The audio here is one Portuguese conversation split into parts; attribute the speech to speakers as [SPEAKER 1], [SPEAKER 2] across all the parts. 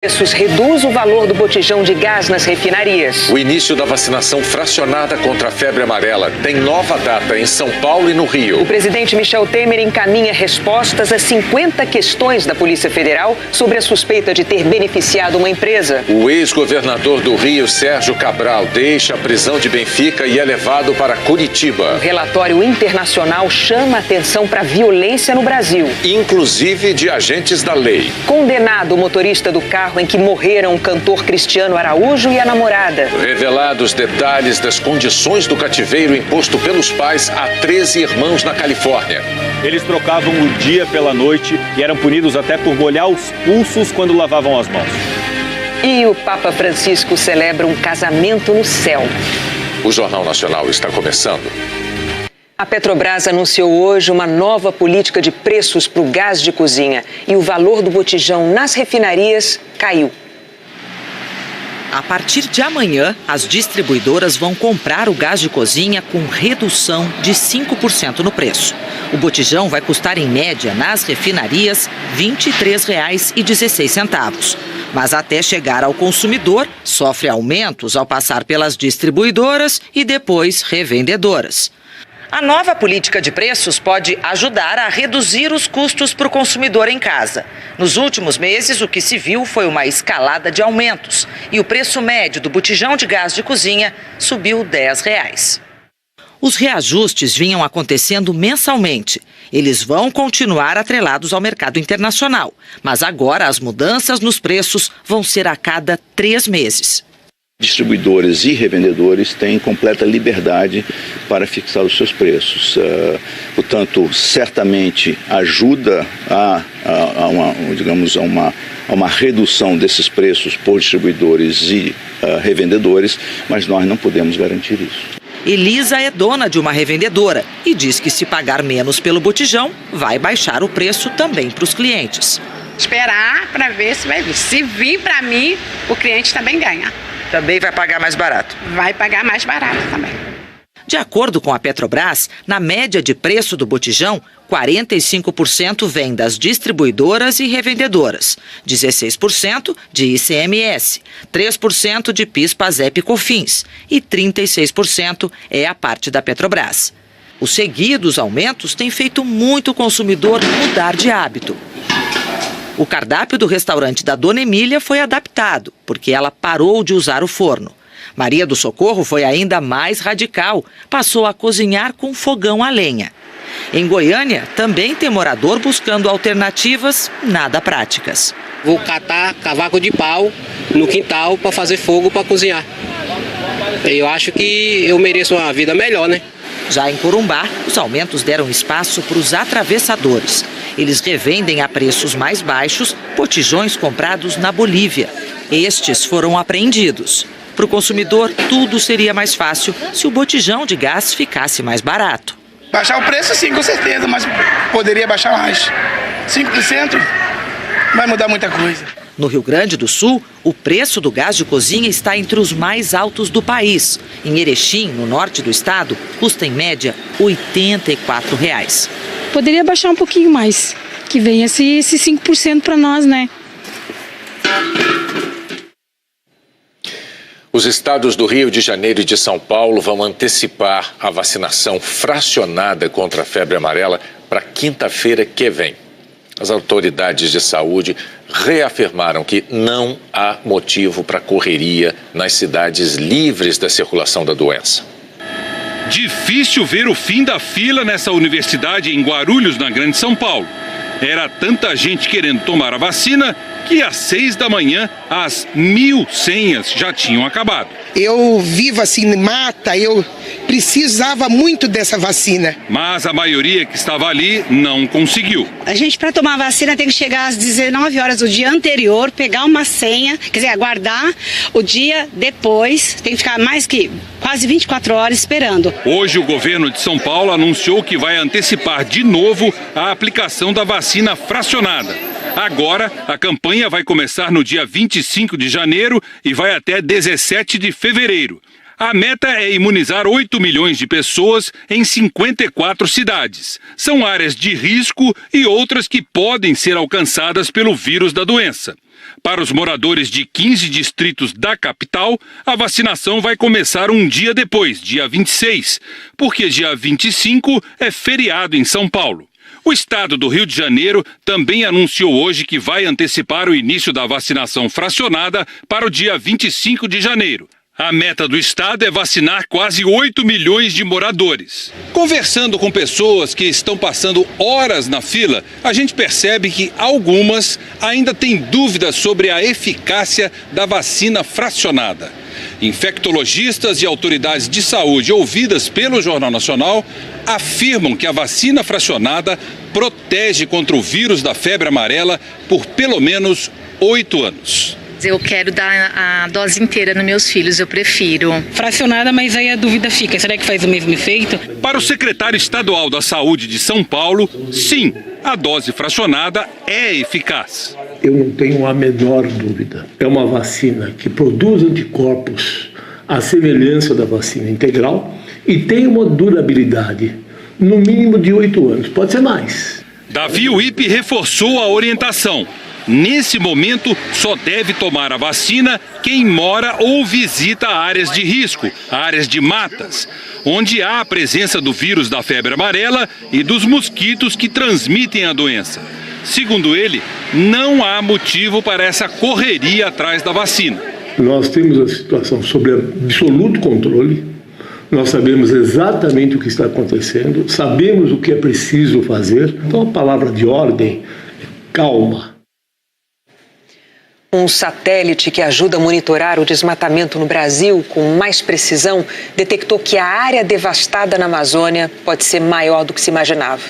[SPEAKER 1] Preços reduz o valor do botijão de gás nas refinarias.
[SPEAKER 2] O início da vacinação fracionada contra a febre amarela tem nova data em São Paulo e no Rio.
[SPEAKER 1] O presidente Michel Temer encaminha respostas a 50 questões da Polícia Federal sobre a suspeita de ter beneficiado uma empresa.
[SPEAKER 2] O ex-governador do Rio, Sérgio Cabral, deixa a prisão de Benfica e é levado para Curitiba.
[SPEAKER 1] O relatório internacional chama a atenção para a violência no Brasil.
[SPEAKER 2] Inclusive de agentes da lei.
[SPEAKER 1] Condenado o motorista do carro em que morreram o cantor Cristiano Araújo e a namorada.
[SPEAKER 2] Revelados detalhes das condições do cativeiro imposto pelos pais a 13 irmãos na Califórnia.
[SPEAKER 3] Eles trocavam o dia pela noite e eram punidos até por molhar os pulsos quando lavavam as mãos.
[SPEAKER 1] E o Papa Francisco celebra um casamento no céu.
[SPEAKER 2] O Jornal Nacional está começando.
[SPEAKER 1] A Petrobras anunciou hoje uma nova política de preços para o gás de cozinha e o valor do botijão nas refinarias caiu.
[SPEAKER 4] A partir de amanhã, as distribuidoras vão comprar o gás de cozinha com redução de 5% no preço. O botijão vai custar, em média, nas refinarias, R$ 23,16. Mas até chegar ao consumidor, sofre aumentos ao passar pelas distribuidoras e depois revendedoras. A nova política de preços pode ajudar a reduzir os custos para o consumidor em casa. Nos últimos meses, o que se viu foi uma escalada de aumentos e o preço médio do botijão de gás de cozinha subiu R$ 10. Os reajustes vinham acontecendo mensalmente. Eles vão continuar atrelados ao mercado internacional, mas agora as mudanças nos preços vão ser a cada 3 meses.
[SPEAKER 5] Distribuidores e revendedores têm completa liberdade para fixar os seus preços. Portanto, certamente ajuda a uma redução desses preços por distribuidores e revendedores, mas nós não podemos garantir isso.
[SPEAKER 4] Elisa é dona de uma revendedora e diz que se pagar menos pelo botijão, vai baixar o preço também para os clientes.
[SPEAKER 6] Esperar para ver se vai vir. Se vir para mim, o cliente também ganha.
[SPEAKER 4] Também vai pagar mais barato?
[SPEAKER 6] Vai pagar mais barato também.
[SPEAKER 4] De acordo com a Petrobras, na média de preço do botijão, 45% vem das distribuidoras e revendedoras, 16% de ICMS, 3% de PIS, PASEP e COFINS e 36% é a parte da Petrobras. Os seguidos aumentos têm feito muito consumidor mudar de hábito. O cardápio do restaurante da Dona Emília foi adaptado, porque ela parou de usar o forno. Maria do Socorro foi ainda mais radical, passou a cozinhar com fogão a lenha. Em Goiânia, também tem morador buscando alternativas nada práticas.
[SPEAKER 7] Vou catar cavaco de pau no quintal para fazer fogo para cozinhar. Eu acho que eu mereço uma vida melhor, né?
[SPEAKER 4] Já em Corumbá, os aumentos deram espaço para os atravessadores. Eles revendem a preços mais baixos botijões comprados na Bolívia. Estes foram apreendidos. Para o consumidor, tudo seria mais fácil se o botijão de gás ficasse mais barato.
[SPEAKER 8] Baixar o preço, sim, com certeza, mas poderia baixar mais. 5% vai mudar muita coisa.
[SPEAKER 4] No Rio Grande do Sul, o preço do gás de cozinha está entre os mais altos do país. Em Erechim, no norte do estado, custa em média R$ 84.
[SPEAKER 9] Poderia baixar um pouquinho mais, que venha esse 5% para nós, né?
[SPEAKER 2] Os estados do Rio de Janeiro e de São Paulo vão antecipar a vacinação fracionada contra a febre amarela para quinta-feira que vem. As autoridades de saúde reafirmaram que não há motivo para correria nas cidades livres da circulação da doença.
[SPEAKER 10] Difícil ver o fim da fila nessa universidade em Guarulhos, na Grande São Paulo. Era tanta gente querendo tomar a vacina que às 6 da manhã as 1.000 senhas já tinham acabado.
[SPEAKER 11] Eu vivo assim, mata, eu precisava muito dessa vacina.
[SPEAKER 10] Mas a maioria que estava ali não conseguiu.
[SPEAKER 6] A gente, para tomar a vacina, tem que chegar às 19 horas do dia anterior, pegar uma senha, quer dizer, aguardar o dia depois, tem que ficar mais que quase 24 horas esperando.
[SPEAKER 10] Hoje o governo de São Paulo anunciou que vai antecipar de novo a aplicação da vacina fracionada. Agora, a campanha vai começar no dia 25 de janeiro e vai até 17 de fevereiro. A meta é imunizar 8 milhões de pessoas em 54 cidades. São áreas de risco e outras que podem ser alcançadas pelo vírus da doença. Para os moradores de 15 distritos da capital, a vacinação vai começar um dia depois, dia 26, porque dia 25 é feriado em São Paulo. O estado do Rio de Janeiro também anunciou hoje que vai antecipar o início da vacinação fracionada para o dia 25 de janeiro. A meta do estado é vacinar quase 8 milhões de moradores. Conversando com pessoas que estão passando horas na fila, a gente percebe que algumas ainda têm dúvidas sobre a eficácia da vacina fracionada. Infectologistas e autoridades de saúde ouvidas pelo Jornal Nacional afirmam que a vacina fracionada protege contra o vírus da febre amarela por pelo menos 8 anos.
[SPEAKER 12] Eu quero dar a dose inteira nos meus filhos, eu prefiro.
[SPEAKER 9] Fracionada, mas aí a dúvida fica, será que faz o mesmo efeito?
[SPEAKER 10] Para o secretário estadual da Saúde de São Paulo, sim, a dose fracionada é eficaz.
[SPEAKER 13] Eu não tenho a menor dúvida. É uma vacina que produz anticorpos à semelhança da vacina integral e tem uma durabilidade, no mínimo de 8 anos, pode ser mais.
[SPEAKER 10] Davi Uip reforçou a orientação. Nesse momento, só deve tomar a vacina quem mora ou visita áreas de risco, áreas de matas, onde há a presença do vírus da febre amarela e dos mosquitos que transmitem a doença. Segundo ele, não há motivo para essa correria atrás da vacina.
[SPEAKER 13] Nós temos a situação sob absoluto controle, nós sabemos exatamente o que está acontecendo, sabemos o que é preciso fazer, então a palavra de ordem é calma.
[SPEAKER 1] Um satélite que ajuda a monitorar o desmatamento no Brasil com mais precisão detectou que a área devastada na Amazônia pode ser maior do que se imaginava.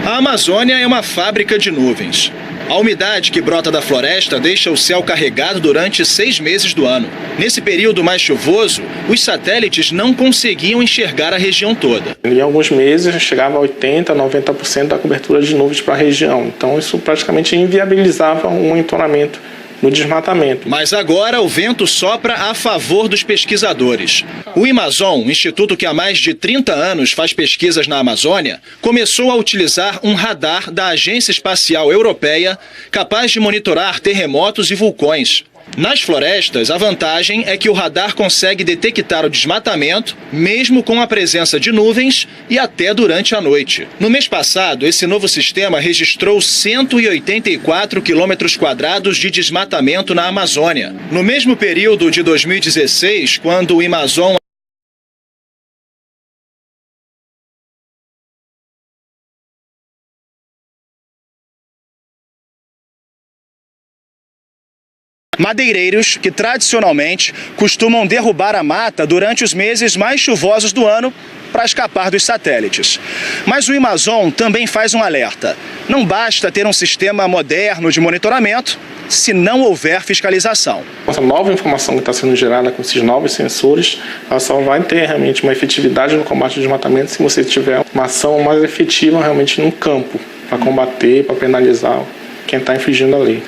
[SPEAKER 14] A Amazônia é uma fábrica de nuvens. A umidade que brota da floresta deixa o céu carregado durante 6 meses do ano. Nesse período mais chuvoso, os satélites não conseguiam enxergar a região toda.
[SPEAKER 15] Em alguns meses chegava a 80%, 90% da cobertura de nuvens para a região. Então isso praticamente inviabilizava o monitoramento no desmatamento.
[SPEAKER 14] Mas agora o vento sopra a favor dos pesquisadores. O Imazon, um instituto que há mais de 30 anos faz pesquisas na Amazônia, começou a utilizar um radar da Agência Espacial Europeia capaz de monitorar terremotos e vulcões. Nas florestas, a vantagem é que o radar consegue detectar o desmatamento, mesmo com a presença de nuvens e até durante a noite. No mês passado, esse novo sistema registrou 184 quilômetros quadrados de desmatamento na Amazônia. No mesmo período de 2016, quando o Imazon madeireiros que tradicionalmente costumam derrubar a mata durante os meses mais chuvosos do ano para escapar dos satélites. Mas o Imazon também faz um alerta. Não basta ter um sistema moderno de monitoramento se não houver fiscalização.
[SPEAKER 15] Essa nova informação que está sendo gerada com esses novos sensores, ela só vai ter realmente uma efetividade no combate ao desmatamento se você tiver uma ação mais efetiva realmente no campo, para combater, para penalizar quem está infringindo a lei.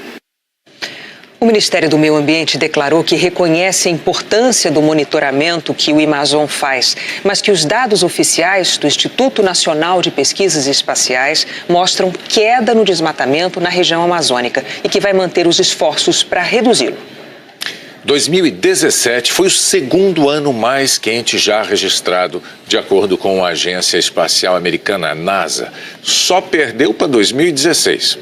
[SPEAKER 1] O Ministério do Meio Ambiente declarou que reconhece a importância do monitoramento que o Imazon faz, mas que os dados oficiais do Instituto Nacional de Pesquisas Espaciais mostram queda no desmatamento na região amazônica e que vai manter os esforços para reduzi-lo.
[SPEAKER 2] 2017 foi o segundo ano mais quente já registrado, de acordo com a Agência Espacial Americana, NASA. Só perdeu para 2016.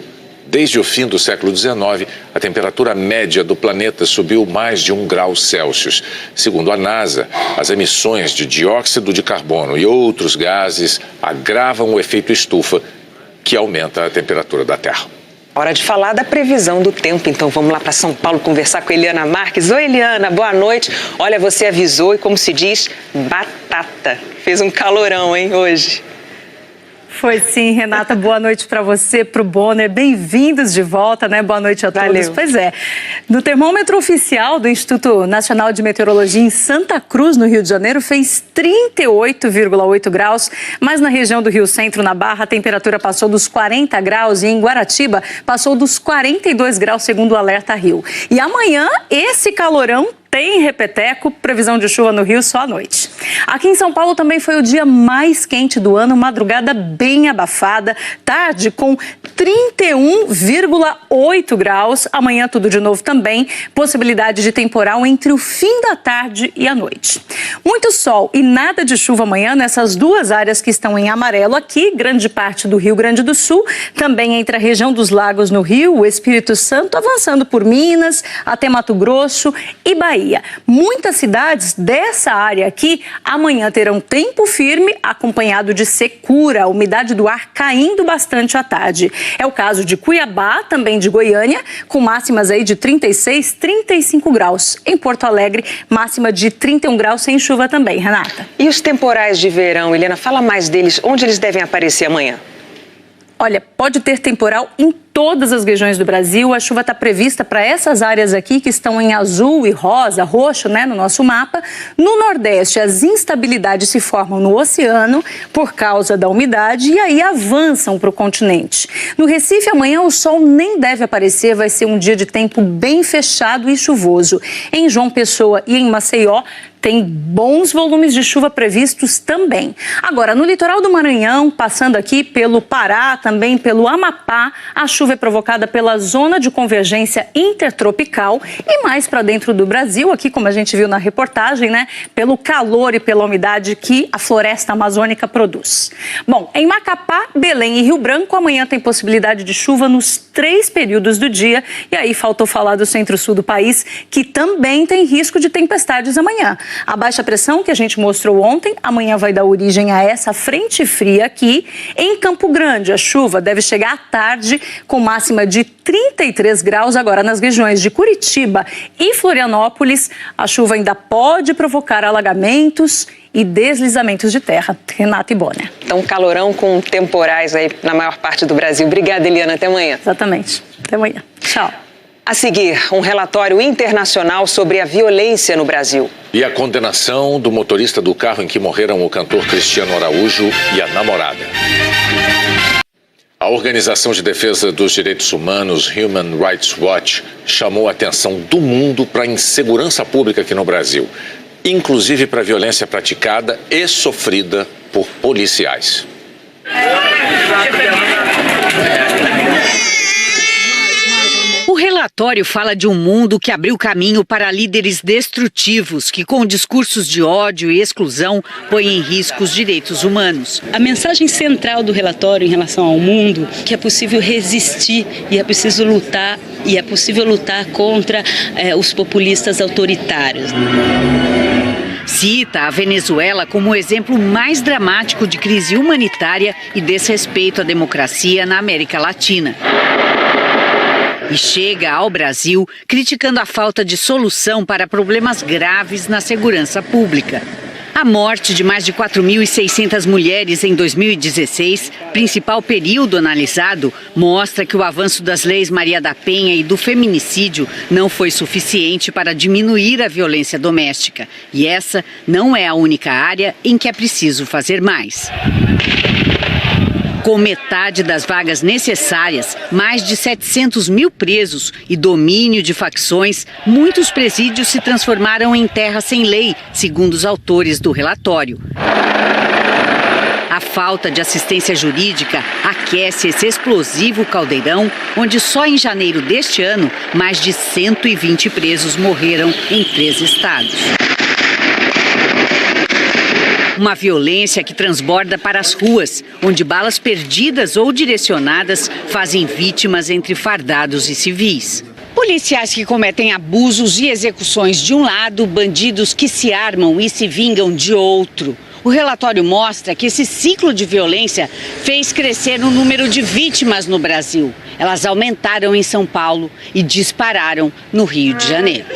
[SPEAKER 2] Desde o fim do século XIX, a temperatura média do planeta subiu mais de 1 grau Celsius. Segundo a NASA, as emissões de dióxido de carbono e outros gases agravam o efeito estufa, que aumenta a temperatura da Terra.
[SPEAKER 1] Hora de falar da previsão do tempo, então vamos lá para São Paulo conversar com a Eliana Marques. Oi, Eliana, boa noite. Olha, você avisou e, como se diz, batata. Fez um calorão, hein, hoje.
[SPEAKER 16] Foi sim, Renata, boa noite para você, para o Bonner, bem-vindos de volta, né? Boa noite a todos.
[SPEAKER 1] Valeu.
[SPEAKER 16] Pois é, no termômetro oficial do Instituto Nacional de Meteorologia em Santa Cruz, no Rio de Janeiro, fez 38,8 graus, mas na região do Rio Centro, na Barra, a temperatura passou dos 40 graus e em Guaratiba passou dos 42 graus, segundo o Alerta Rio. E amanhã, esse calorão tem repeteco, previsão de chuva no Rio só à noite. Aqui em São Paulo também foi o dia mais quente do ano, madrugada bem abafada, tarde com 31,8 graus. Amanhã tudo de novo também, possibilidade de temporal entre o fim da tarde e a noite. Muito sol e nada de chuva amanhã nessas duas áreas que estão em amarelo aqui, grande parte do Rio Grande do Sul, também entre a região dos lagos no Rio, o Espírito Santo, avançando por Minas, até Mato Grosso e Bahia. Muitas cidades dessa área aqui amanhã terão tempo firme acompanhado de secura, a umidade do ar caindo bastante à tarde. É o caso de Cuiabá, também de Goiânia, com máximas aí de 36, 35 graus. Em Porto Alegre, máxima de 31 graus sem chuva também, Renata.
[SPEAKER 1] E os temporais de verão, Helena, fala mais deles, onde eles devem aparecer amanhã?
[SPEAKER 16] Olha, pode ter temporal em todas as regiões do Brasil. A chuva está prevista para essas áreas aqui que estão em azul e rosa, roxo, né, no nosso mapa. No Nordeste, as instabilidades se formam no oceano por causa da umidade e aí avançam para o continente. No Recife, amanhã o sol nem deve aparecer, vai ser um dia de tempo bem fechado e chuvoso. Em João Pessoa e em Maceió, tem bons volumes de chuva previstos também. Agora, no litoral do Maranhão, passando aqui pelo Pará, também pelo Amapá, a chuva é provocada pela zona de convergência intertropical e mais para dentro do Brasil, aqui como a gente viu na reportagem, né, pelo calor e pela umidade que a floresta amazônica produz. Bom, em Macapá, Belém e Rio Branco, amanhã tem possibilidade de chuva nos 3 períodos do dia. E aí faltou falar do centro-sul do país, que também tem risco de tempestades amanhã. A baixa pressão que a gente mostrou ontem, amanhã vai dar origem a essa frente fria aqui. Em Campo Grande, a chuva deve chegar à tarde com máxima de 33 graus. Agora, nas regiões de Curitiba e Florianópolis, a chuva ainda pode provocar alagamentos e deslizamentos de terra. Renata e Bonner.
[SPEAKER 1] Então, calorão com temporais aí na maior parte do Brasil. Obrigada, Eliana. Até amanhã.
[SPEAKER 16] Exatamente. Até amanhã. Tchau.
[SPEAKER 1] A seguir, um relatório internacional sobre a violência no Brasil.
[SPEAKER 2] E a condenação do motorista do carro em que morreram o cantor Cristiano Araújo e a namorada. A Organização de Defesa dos Direitos Humanos, Human Rights Watch, chamou a atenção do mundo para a insegurança pública aqui no Brasil, inclusive para a violência praticada e sofrida por policiais.
[SPEAKER 17] O relatório fala de um mundo que abriu caminho para líderes destrutivos que, com discursos de ódio e exclusão, põem em risco os direitos humanos.
[SPEAKER 18] A mensagem central do relatório em relação ao mundo é que é possível resistir e é preciso lutar, e é possível lutar contra os populistas autoritários.
[SPEAKER 17] Cita a Venezuela como o exemplo mais dramático de crise humanitária e desrespeito à democracia na América Latina. E chega ao Brasil criticando a falta de solução para problemas graves na segurança pública. A morte de mais de 4.600 mulheres em 2016, principal período analisado, mostra que o avanço das leis Maria da Penha e do feminicídio não foi suficiente para diminuir a violência doméstica. E essa não é a única área em que é preciso fazer mais. Com metade das vagas necessárias, mais de 700 mil presos e domínio de facções, muitos presídios se transformaram em terra sem lei, segundo os autores do relatório. A falta de assistência jurídica aquece esse explosivo caldeirão, onde só em janeiro deste ano, mais de 120 presos morreram em 3 estados. Uma violência que transborda para as ruas, onde balas perdidas ou direcionadas fazem vítimas entre fardados e civis. Policiais que cometem abusos e execuções de um lado, bandidos que se armam e se vingam de outro. O relatório mostra que esse ciclo de violência fez crescer o número de vítimas no Brasil. Elas aumentaram em São Paulo e dispararam no Rio de Janeiro.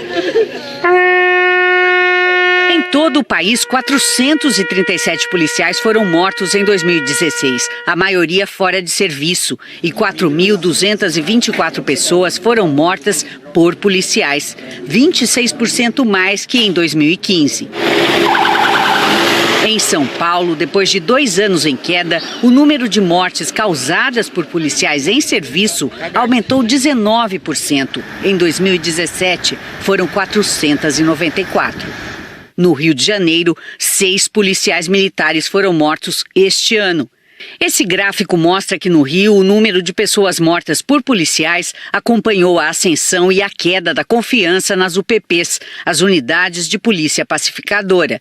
[SPEAKER 17] Em todo o país, 437 policiais foram mortos em 2016, a maioria fora de serviço, e 4.224 pessoas foram mortas por policiais, 26% mais que em 2015. Em São Paulo, depois de 2 anos em queda, o número de mortes causadas por policiais em serviço aumentou 19%. Em 2017, foram 494. No Rio de Janeiro, 6 policiais militares foram mortos este ano. Esse gráfico mostra que no Rio o número de pessoas mortas por policiais acompanhou a ascensão e a queda da confiança nas UPPs, as unidades de polícia pacificadora.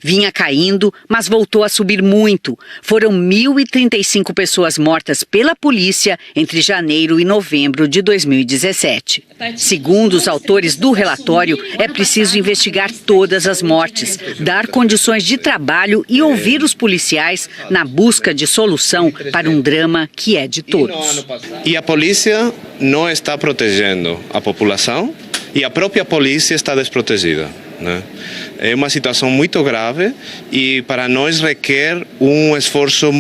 [SPEAKER 17] Vinha caindo, mas voltou a subir muito. Foram 1.035 pessoas mortas pela polícia entre janeiro e novembro de 2017. Segundo os autores do relatório, é preciso investigar todas as mortes, dar condições de trabalho e ouvir os policiais na busca de solução para um drama que é de todos.
[SPEAKER 19] E a polícia não está protegendo a população e a própria polícia está desprotegida, né? É uma situação muito grave e para nós requer um esforço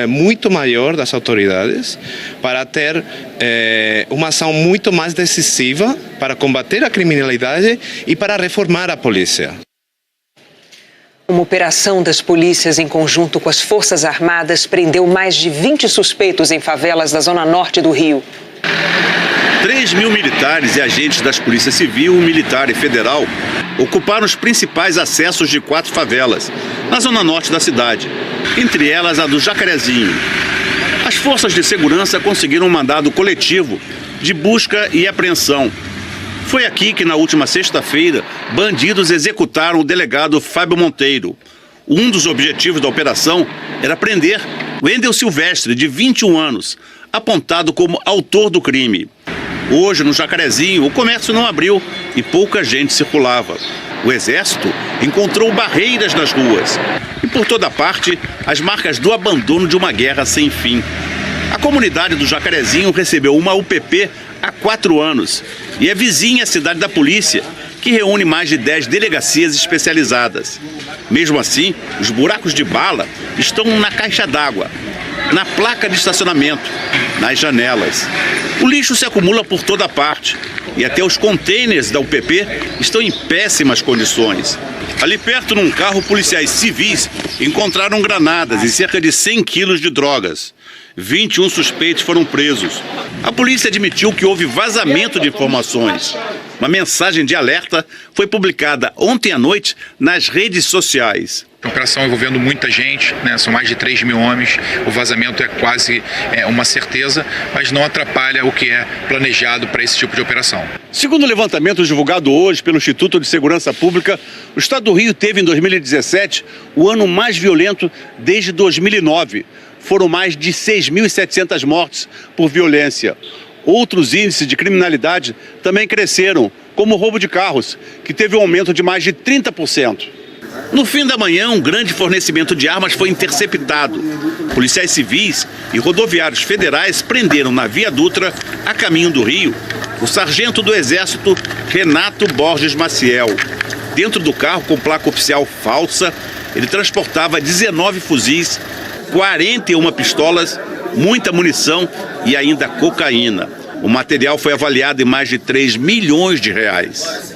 [SPEAKER 19] muito maior das autoridades para ter uma ação muito mais decisiva para combater a criminalidade e para reformar a polícia.
[SPEAKER 1] Uma operação das polícias em conjunto com as Forças Armadas prendeu mais de 20 suspeitos em favelas da zona norte do Rio.
[SPEAKER 20] 3.000 militares e agentes das polícias civil, militar e federal ocuparam os principais acessos de 4 favelas, na zona norte da cidade, entre elas a do Jacarezinho. As forças de segurança conseguiram um mandado coletivo de busca e apreensão. Foi aqui que, na última sexta-feira, bandidos executaram o delegado Fábio Monteiro. Um dos objetivos da operação era prender Wendel Silvestre, de 21 anos, apontado como autor do crime. Hoje, no Jacarezinho, o comércio não abriu e pouca gente circulava. O Exército encontrou barreiras nas ruas e, por toda parte, as marcas do abandono de uma guerra sem fim. A comunidade do Jacarezinho recebeu uma UPP há 4 anos e é vizinha à cidade da polícia, que reúne mais de 10 delegacias especializadas. Mesmo assim, os buracos de bala estão na caixa d'água, na placa de estacionamento, nas janelas. O lixo se acumula por toda parte e até os contêineres da UPP estão em péssimas condições. Ali perto, num carro, policiais civis encontraram granadas e cerca de 100 quilos de drogas. 21 suspeitos foram presos. A polícia admitiu que houve vazamento de informações. Uma mensagem de alerta foi publicada ontem à noite nas redes sociais.
[SPEAKER 21] Uma operação envolvendo muita gente, né? São mais de 3.000 homens, o vazamento é quase uma certeza, mas não atrapalha o que é planejado para esse tipo de operação.
[SPEAKER 20] Segundo o levantamento divulgado hoje pelo Instituto de Segurança Pública, o Estado do Rio teve em 2017 o ano mais violento desde 2009. Foram mais de 6.700 mortes por violência. Outros índices de criminalidade também cresceram, como o roubo de carros, que teve um aumento de mais de 30%. No fim da manhã, um grande fornecimento de armas foi interceptado. Policiais civis e rodoviários federais prenderam na Via Dutra, a caminho do Rio, o sargento do Exército Renato Borges Maciel. Dentro do carro, com placa oficial falsa, ele transportava 19 fuzis, 41 pistolas, muita munição e ainda cocaína. O material foi avaliado em mais de 3 milhões de reais.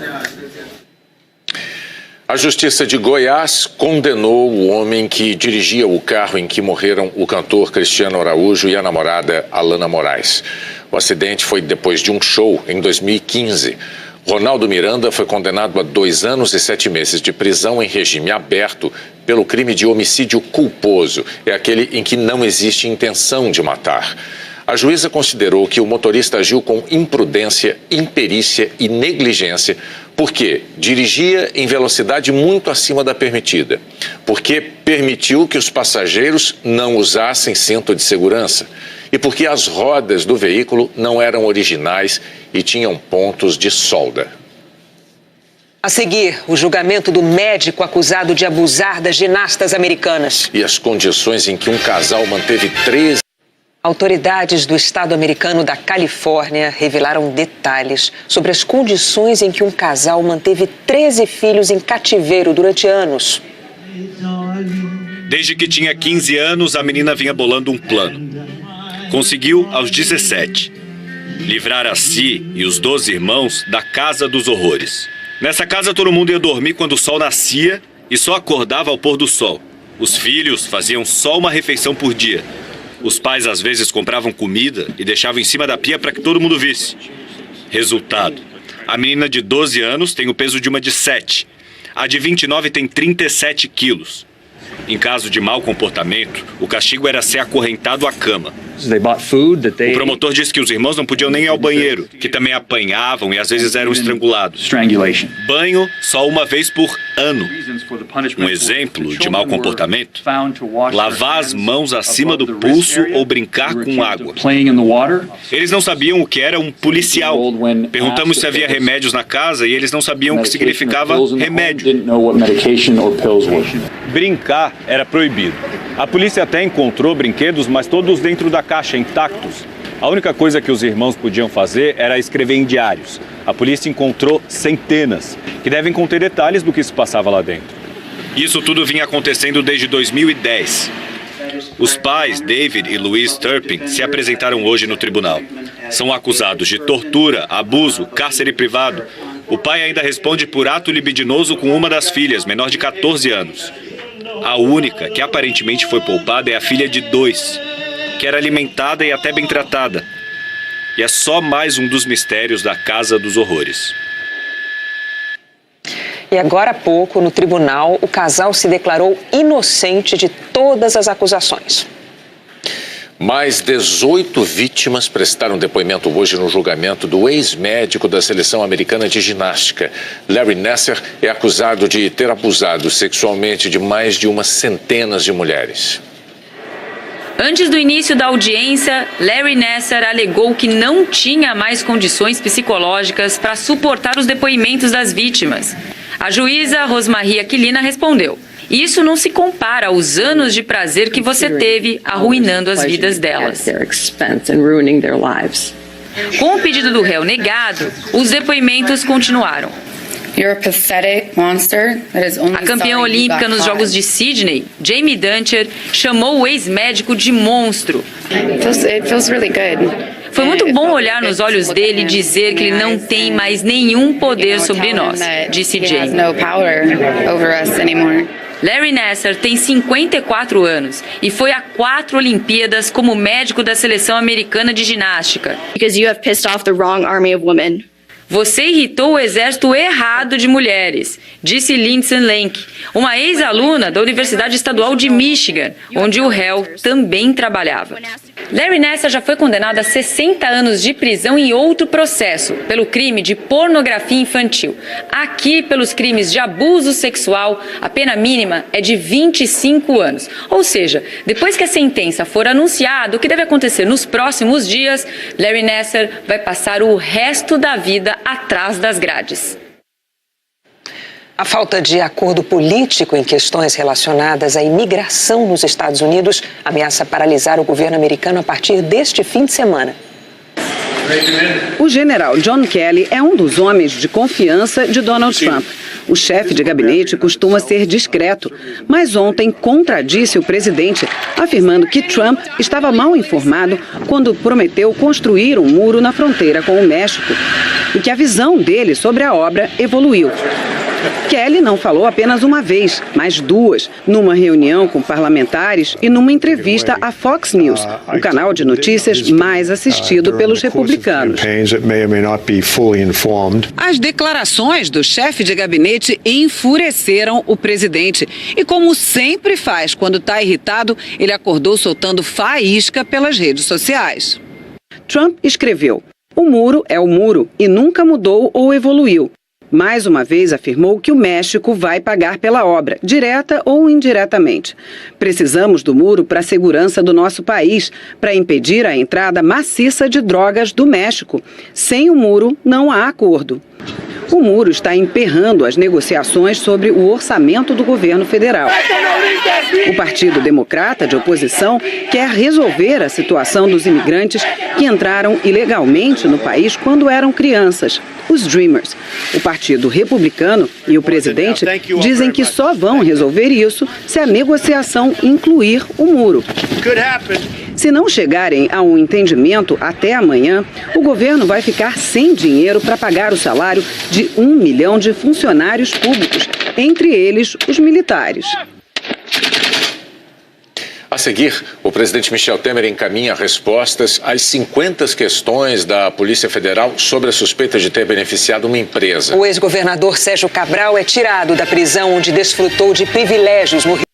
[SPEAKER 2] A Justiça de Goiás condenou o homem que dirigia o carro em que morreram o cantor Cristiano Araújo e a namorada Alana Moraes. O acidente foi depois de um show em 2015. Ronaldo Miranda foi condenado a 2 anos e 7 meses de prisão em regime aberto pelo crime de homicídio culposo. É aquele em que não existe intenção de matar. A juíza considerou que o motorista agiu com imprudência, imperícia e negligência porque dirigia em velocidade muito acima da permitida, porque permitiu que os passageiros não usassem cinto de segurança e porque as rodas do veículo não eram originais e tinham pontos de solda.
[SPEAKER 1] A seguir, o julgamento do médico acusado de abusar das ginastas americanas.
[SPEAKER 2] E as condições em que um casal manteve 13...
[SPEAKER 1] Autoridades do estado americano da Califórnia revelaram detalhes sobre as condições em que um casal manteve 13 filhos em cativeiro durante anos.
[SPEAKER 22] Desde que tinha 15 anos, a menina vinha bolando um plano. Conseguiu aos 17. Livrar a si e os 12 irmãos da casa dos horrores. Nessa casa todo mundo ia dormir quando o sol nascia e só acordava ao pôr do sol. Os filhos faziam só uma refeição por dia. Os pais às vezes compravam comida e deixavam em cima da pia para que todo mundo visse. Resultado: a menina de 12 anos tem o peso de uma de 7. A de 29 tem 37 quilos. Em caso de mau comportamento, o castigo era ser acorrentado à cama. O promotor disse que os irmãos não podiam nem ir ao banheiro, que também apanhavam e às vezes eram estrangulados. Banho só uma vez por ano. Um exemplo de mau comportamento: lavar as mãos acima do pulso ou brincar com água. Eles não sabiam o que era um policial. Perguntamos se havia remédios na casa e eles não sabiam o que significava remédio. Brincar era proibido. A polícia até encontrou brinquedos, mas todos dentro da caixa, intactos. A única coisa que os irmãos podiam fazer era escrever em diários. A polícia encontrou centenas, que devem conter detalhes do que se passava lá dentro. Isso tudo vinha acontecendo desde 2010. Os pais, David e Louise Turpin, se apresentaram hoje no tribunal. São acusados de tortura, abuso, cárcere privado. O pai ainda responde por ato libidinoso com uma das filhas, menor de 14 anos. A única que aparentemente foi poupada é a filha de 2, que era alimentada e até bem tratada. E é só mais um dos mistérios da Casa dos Horrores.
[SPEAKER 1] E agora há pouco, no tribunal, o casal se declarou inocente de todas as acusações.
[SPEAKER 2] Mais 18 vítimas prestaram depoimento hoje no julgamento do ex-médico da seleção americana de ginástica. Larry Nassar é acusado de ter abusado sexualmente de mais de umas centenas de mulheres.
[SPEAKER 3] Antes do início da audiência, Larry Nassar alegou que não tinha mais condições psicológicas para suportar os depoimentos das vítimas. A juíza Rosemarie Aquilina respondeu: "Isso não se compara aos anos de prazer que você teve arruinando as vidas delas." Com o pedido do réu negado, os depoimentos continuaram. A campeã olímpica nos Jogos de Sydney, Jamie Duncher, chamou o ex-médico de monstro. Foi muito bom olhar nos olhos dele e dizer que ele não tem mais nenhum poder sobre nós, disse Jamie. Larry Nassar tem 54 anos e foi a 4 Olimpíadas como médico da seleção americana de ginástica. Você irritou o exército errado de mulheres, disse Lindsay Lenk, uma ex-aluna da Universidade Estadual de Michigan, onde o réu também trabalhava. Larry Nassar já foi condenado a 60 anos de prisão em outro processo, pelo crime de pornografia infantil. Aqui, pelos crimes de abuso sexual, a pena mínima é de 25 anos. Ou seja, depois que a sentença for anunciada, o que deve acontecer nos próximos dias, Larry Nassar vai passar o resto da vida atrás das grades.
[SPEAKER 1] A falta de acordo político em questões relacionadas à imigração nos Estados Unidos ameaça paralisar o governo americano a partir deste fim de semana.
[SPEAKER 5] O general John Kelly é um dos homens de confiança de Donald Trump. O chefe de gabinete costuma ser discreto, mas ontem contradisse o presidente, afirmando que Trump estava mal informado quando prometeu construir um muro na fronteira com o México e que a visão dele sobre a obra evoluiu. Kelly não falou apenas uma vez, mas 2, numa reunião com parlamentares e numa entrevista à Fox News, o canal de notícias mais assistido pelos republicanos. As declarações do chefe de gabinete enfureceram o presidente e, como sempre faz quando está irritado, ele acordou soltando faísca pelas redes sociais. Trump escreveu: "O muro é o muro e nunca mudou ou evoluiu." Mais uma vez afirmou que o México vai pagar pela obra, direta ou indiretamente. "Precisamos do muro para a segurança do nosso país, para impedir a entrada maciça de drogas do México. Sem o muro, não há acordo." O muro está emperrando as negociações sobre o orçamento do governo federal. O Partido Democrata, de oposição, quer resolver a situação dos imigrantes que entraram ilegalmente no país quando eram crianças, os Dreamers. O Partido Republicano e o presidente dizem que só vão resolver isso se a negociação incluir o muro. Se não chegarem a um entendimento até amanhã, o governo vai ficar sem dinheiro para pagar o salário de 1 milhão de funcionários públicos, entre eles os militares.
[SPEAKER 2] A seguir, o presidente Michel Temer encaminha respostas às 50 questões da Polícia Federal sobre a suspeita de ter beneficiado uma empresa.
[SPEAKER 1] O ex-governador Sérgio Cabral é tirado da prisão onde desfrutou de privilégios no Rio.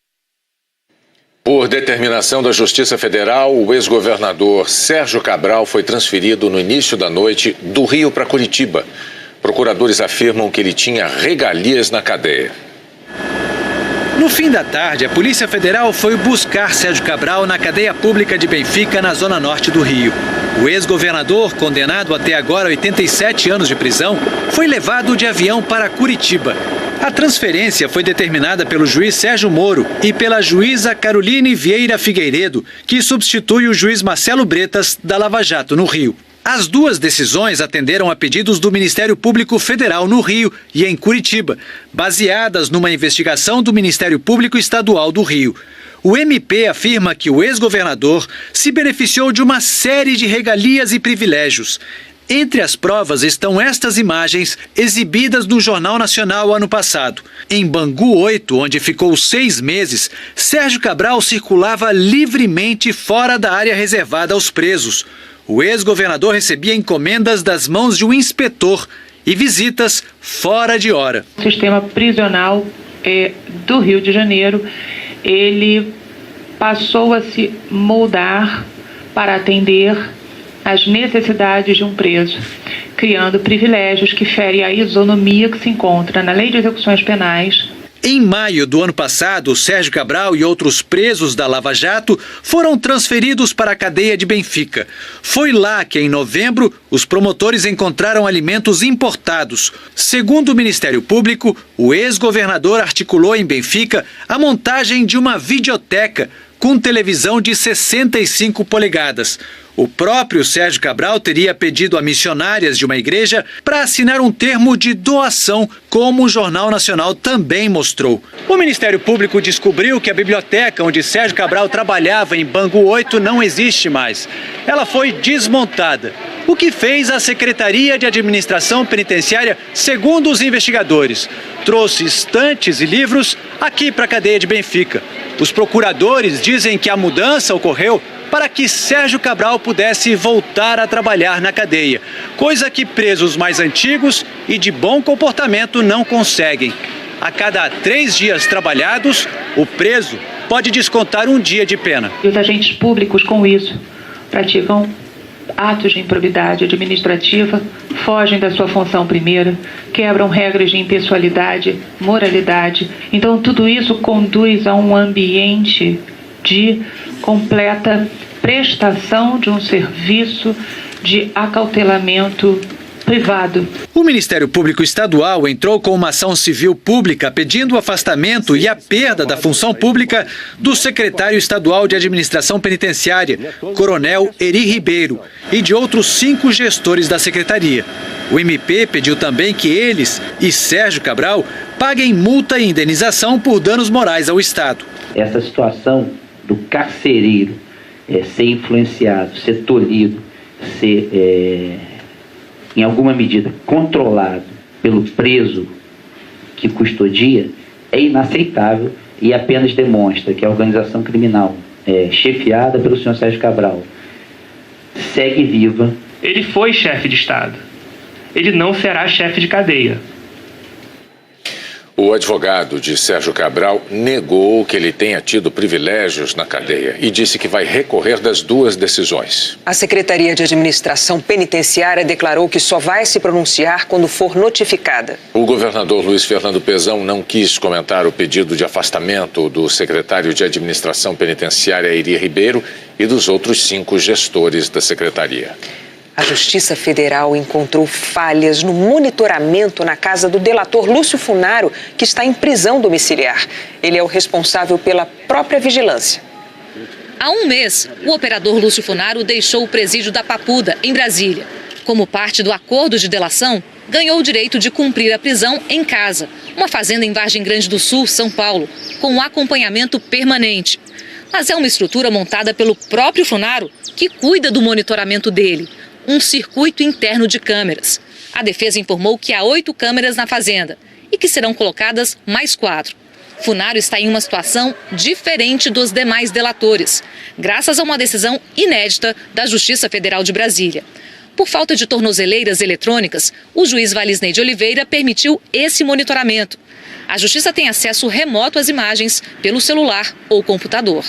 [SPEAKER 2] Por determinação da Justiça Federal, o ex-governador Sérgio Cabral foi transferido no início da noite do Rio para Curitiba. Procuradores afirmam que ele tinha regalias na cadeia.
[SPEAKER 7] No fim da tarde, a Polícia Federal foi buscar Sérgio Cabral na cadeia pública de Benfica, na zona norte do Rio. O ex-governador, condenado até agora a 87 anos de prisão, foi levado de avião para Curitiba. A transferência foi determinada pelo juiz Sérgio Moro e pela juíza Caroline Vieira Figueiredo, que substitui o juiz Marcelo Bretas, da Lava Jato, no Rio. As duas decisões atenderam a pedidos do Ministério Público Federal no Rio e em Curitiba, baseadas numa investigação do Ministério Público Estadual do Rio. O MP afirma que o ex-governador se beneficiou de uma série de regalias e privilégios. Entre as provas estão estas imagens exibidas no Jornal Nacional ano passado. Em Bangu 8, onde ficou 6 meses, Sérgio Cabral circulava livremente fora da área reservada aos presos. O ex-governador recebia encomendas das mãos de um inspetor e visitas fora de hora.
[SPEAKER 8] O sistema prisional do Rio de Janeiro, ele passou a se moldar para atender às necessidades de um preso, criando privilégios que ferem a isonomia que se encontra na Lei de Execuções Penais.
[SPEAKER 7] Em maio do ano passado, Sérgio Cabral e outros presos da Lava Jato foram transferidos para a cadeia de Benfica. Foi lá que, em novembro, os promotores encontraram alimentos importados. Segundo o Ministério Público, o ex-governador articulou em Benfica a montagem de uma videoteca com televisão de 65 polegadas. O próprio Sérgio Cabral teria pedido a missionárias de uma igreja para assinar um termo de doação, como o Jornal Nacional também mostrou. O Ministério Público descobriu que a biblioteca onde Sérgio Cabral trabalhava em Bangu 8 não existe mais. Ela foi desmontada, o que fez a Secretaria de Administração Penitenciária, segundo os investigadores, trouxe estantes e livros aqui para a cadeia de Benfica. Os procuradores dizem que a mudança ocorreu para que Sérgio Cabral pudesse voltar a trabalhar na cadeia, coisa que presos mais antigos e de bom comportamento não conseguem. A cada 3 dias trabalhados, o preso pode descontar um dia de pena.
[SPEAKER 8] E os agentes públicos, com isso, praticam atos de improbidade administrativa, fogem da sua função primeira, quebram regras de impessoalidade, moralidade. Então, tudo isso conduz a um ambiente de completa prestação de um serviço de acautelamento privado.
[SPEAKER 7] O Ministério Público Estadual entrou com uma ação civil pública pedindo o afastamento e a perda da função pública do secretário estadual de Administração Penitenciária, Coronel Eri Ribeiro, e de outros 5 gestores da secretaria. O MP pediu também que eles e Sérgio Cabral paguem multa e indenização por danos morais ao Estado.
[SPEAKER 23] Essa situação do carcereiro ser influenciado, ser tolhido, ser, em alguma medida, controlado pelo preso que custodia, é inaceitável e apenas demonstra que a organização criminal, chefiada pelo senhor Sérgio Cabral, segue viva.
[SPEAKER 24] Ele foi chefe de Estado. Ele não será chefe de cadeia.
[SPEAKER 2] O advogado de Sérgio Cabral negou que ele tenha tido privilégios na cadeia e disse que vai recorrer das 2 decisões.
[SPEAKER 1] A Secretaria de Administração Penitenciária declarou que só vai se pronunciar quando for notificada.
[SPEAKER 2] O governador Luiz Fernando Pezão não quis comentar o pedido de afastamento do secretário de Administração Penitenciária, Eri Ribeiro, e dos outros 5 gestores da secretaria.
[SPEAKER 1] A Justiça Federal encontrou falhas no monitoramento na casa do delator Lúcio Funaro, que está em prisão domiciliar. Ele é o responsável pela própria vigilância.
[SPEAKER 25] Há um mês, o operador Lúcio Funaro deixou o presídio da Papuda, em Brasília. Como parte do acordo de delação, ganhou o direito de cumprir a prisão em casa, uma fazenda em Vargem Grande do Sul, São Paulo, com acompanhamento permanente. Mas é uma estrutura montada pelo próprio Funaro, que cuida do monitoramento dele. Um circuito interno de câmeras. A defesa informou que há 8 câmeras na fazenda e que serão colocadas mais 4. Funaro está em uma situação diferente dos demais delatores, graças a uma decisão inédita da Justiça Federal de Brasília. Por falta de tornozeleiras eletrônicas, o juiz Valisney de Oliveira permitiu esse monitoramento. A Justiça tem acesso remoto às imagens pelo celular ou computador.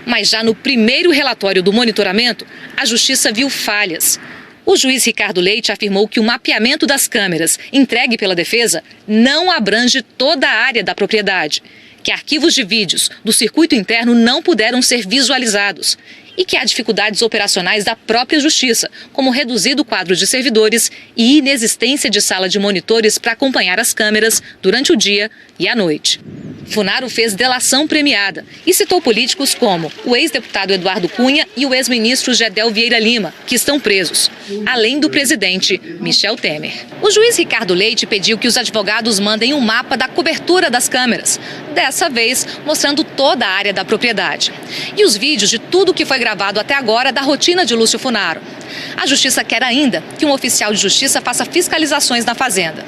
[SPEAKER 25] Mas já no primeiro relatório do monitoramento, a Justiça viu falhas. O juiz Ricardo Leite afirmou que o mapeamento das câmeras entregue pela defesa não abrange toda a área da propriedade, que arquivos de vídeos do circuito interno não puderam ser visualizados e que há dificuldades operacionais da própria Justiça, como reduzido quadro de servidores e inexistência de sala de monitores para acompanhar as câmeras durante o dia e à noite. Funaro fez delação premiada e citou políticos como o ex-deputado Eduardo Cunha e o ex-ministro Gedel Vieira Lima, que estão presos, além do presidente Michel Temer. O juiz Ricardo Leite pediu que os advogados mandem um mapa da cobertura das câmeras, dessa vez mostrando toda a área da propriedade. E os vídeos de tudo que foi gravado até agora da rotina de Lúcio Funaro. A Justiça quer ainda que um oficial de justiça faça fiscalizações na fazenda.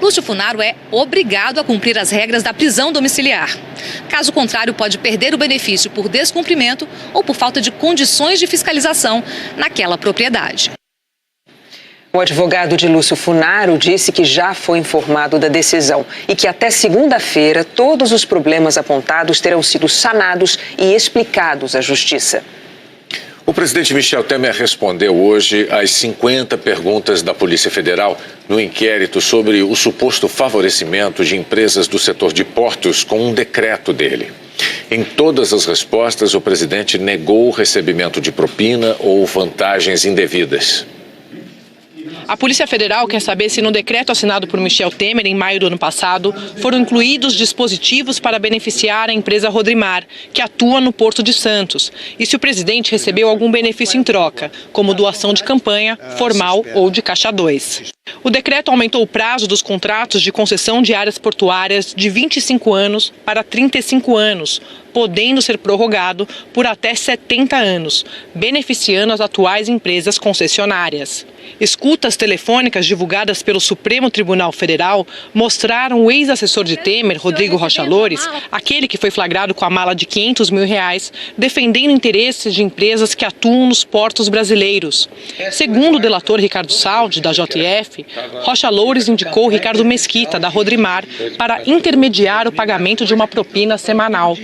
[SPEAKER 25] Lúcio Funaro é obrigado a cumprir as regras da prisão domiciliar. Caso contrário, pode perder o benefício por descumprimento ou por falta de condições de fiscalização naquela propriedade.
[SPEAKER 1] O advogado de Lúcio Funaro disse que já foi informado da decisão e que até segunda-feira todos os problemas apontados terão sido sanados e explicados à Justiça.
[SPEAKER 2] O presidente Michel Temer respondeu hoje às 50 perguntas da Polícia Federal no inquérito sobre o suposto favorecimento de empresas do setor de portos com um decreto dele. Em todas as respostas, o presidente negou o recebimento de propina ou vantagens indevidas.
[SPEAKER 4] A Polícia Federal quer saber se no decreto assinado por Michel Temer em maio do ano passado foram incluídos dispositivos para beneficiar a empresa Rodrimar, que atua no Porto de Santos, e se o presidente recebeu algum benefício em troca, como doação de campanha, formal ou de caixa 2. O decreto aumentou o prazo dos contratos de concessão de áreas portuárias de 25 anos para 35 anos, podendo ser prorrogado por até 70 anos, beneficiando as atuais empresas concessionárias. Escutas telefônicas divulgadas pelo Supremo Tribunal Federal mostraram o ex-assessor de Temer, Rodrigo Rocha Loures, aquele que foi flagrado com a mala de R$500 mil, defendendo interesses de empresas que atuam nos portos brasileiros. Segundo o delator Ricardo Saldi, da JF, Rocha Loures indicou Ricardo Mesquita, da Rodrimar, para intermediar o pagamento de uma propina semanal.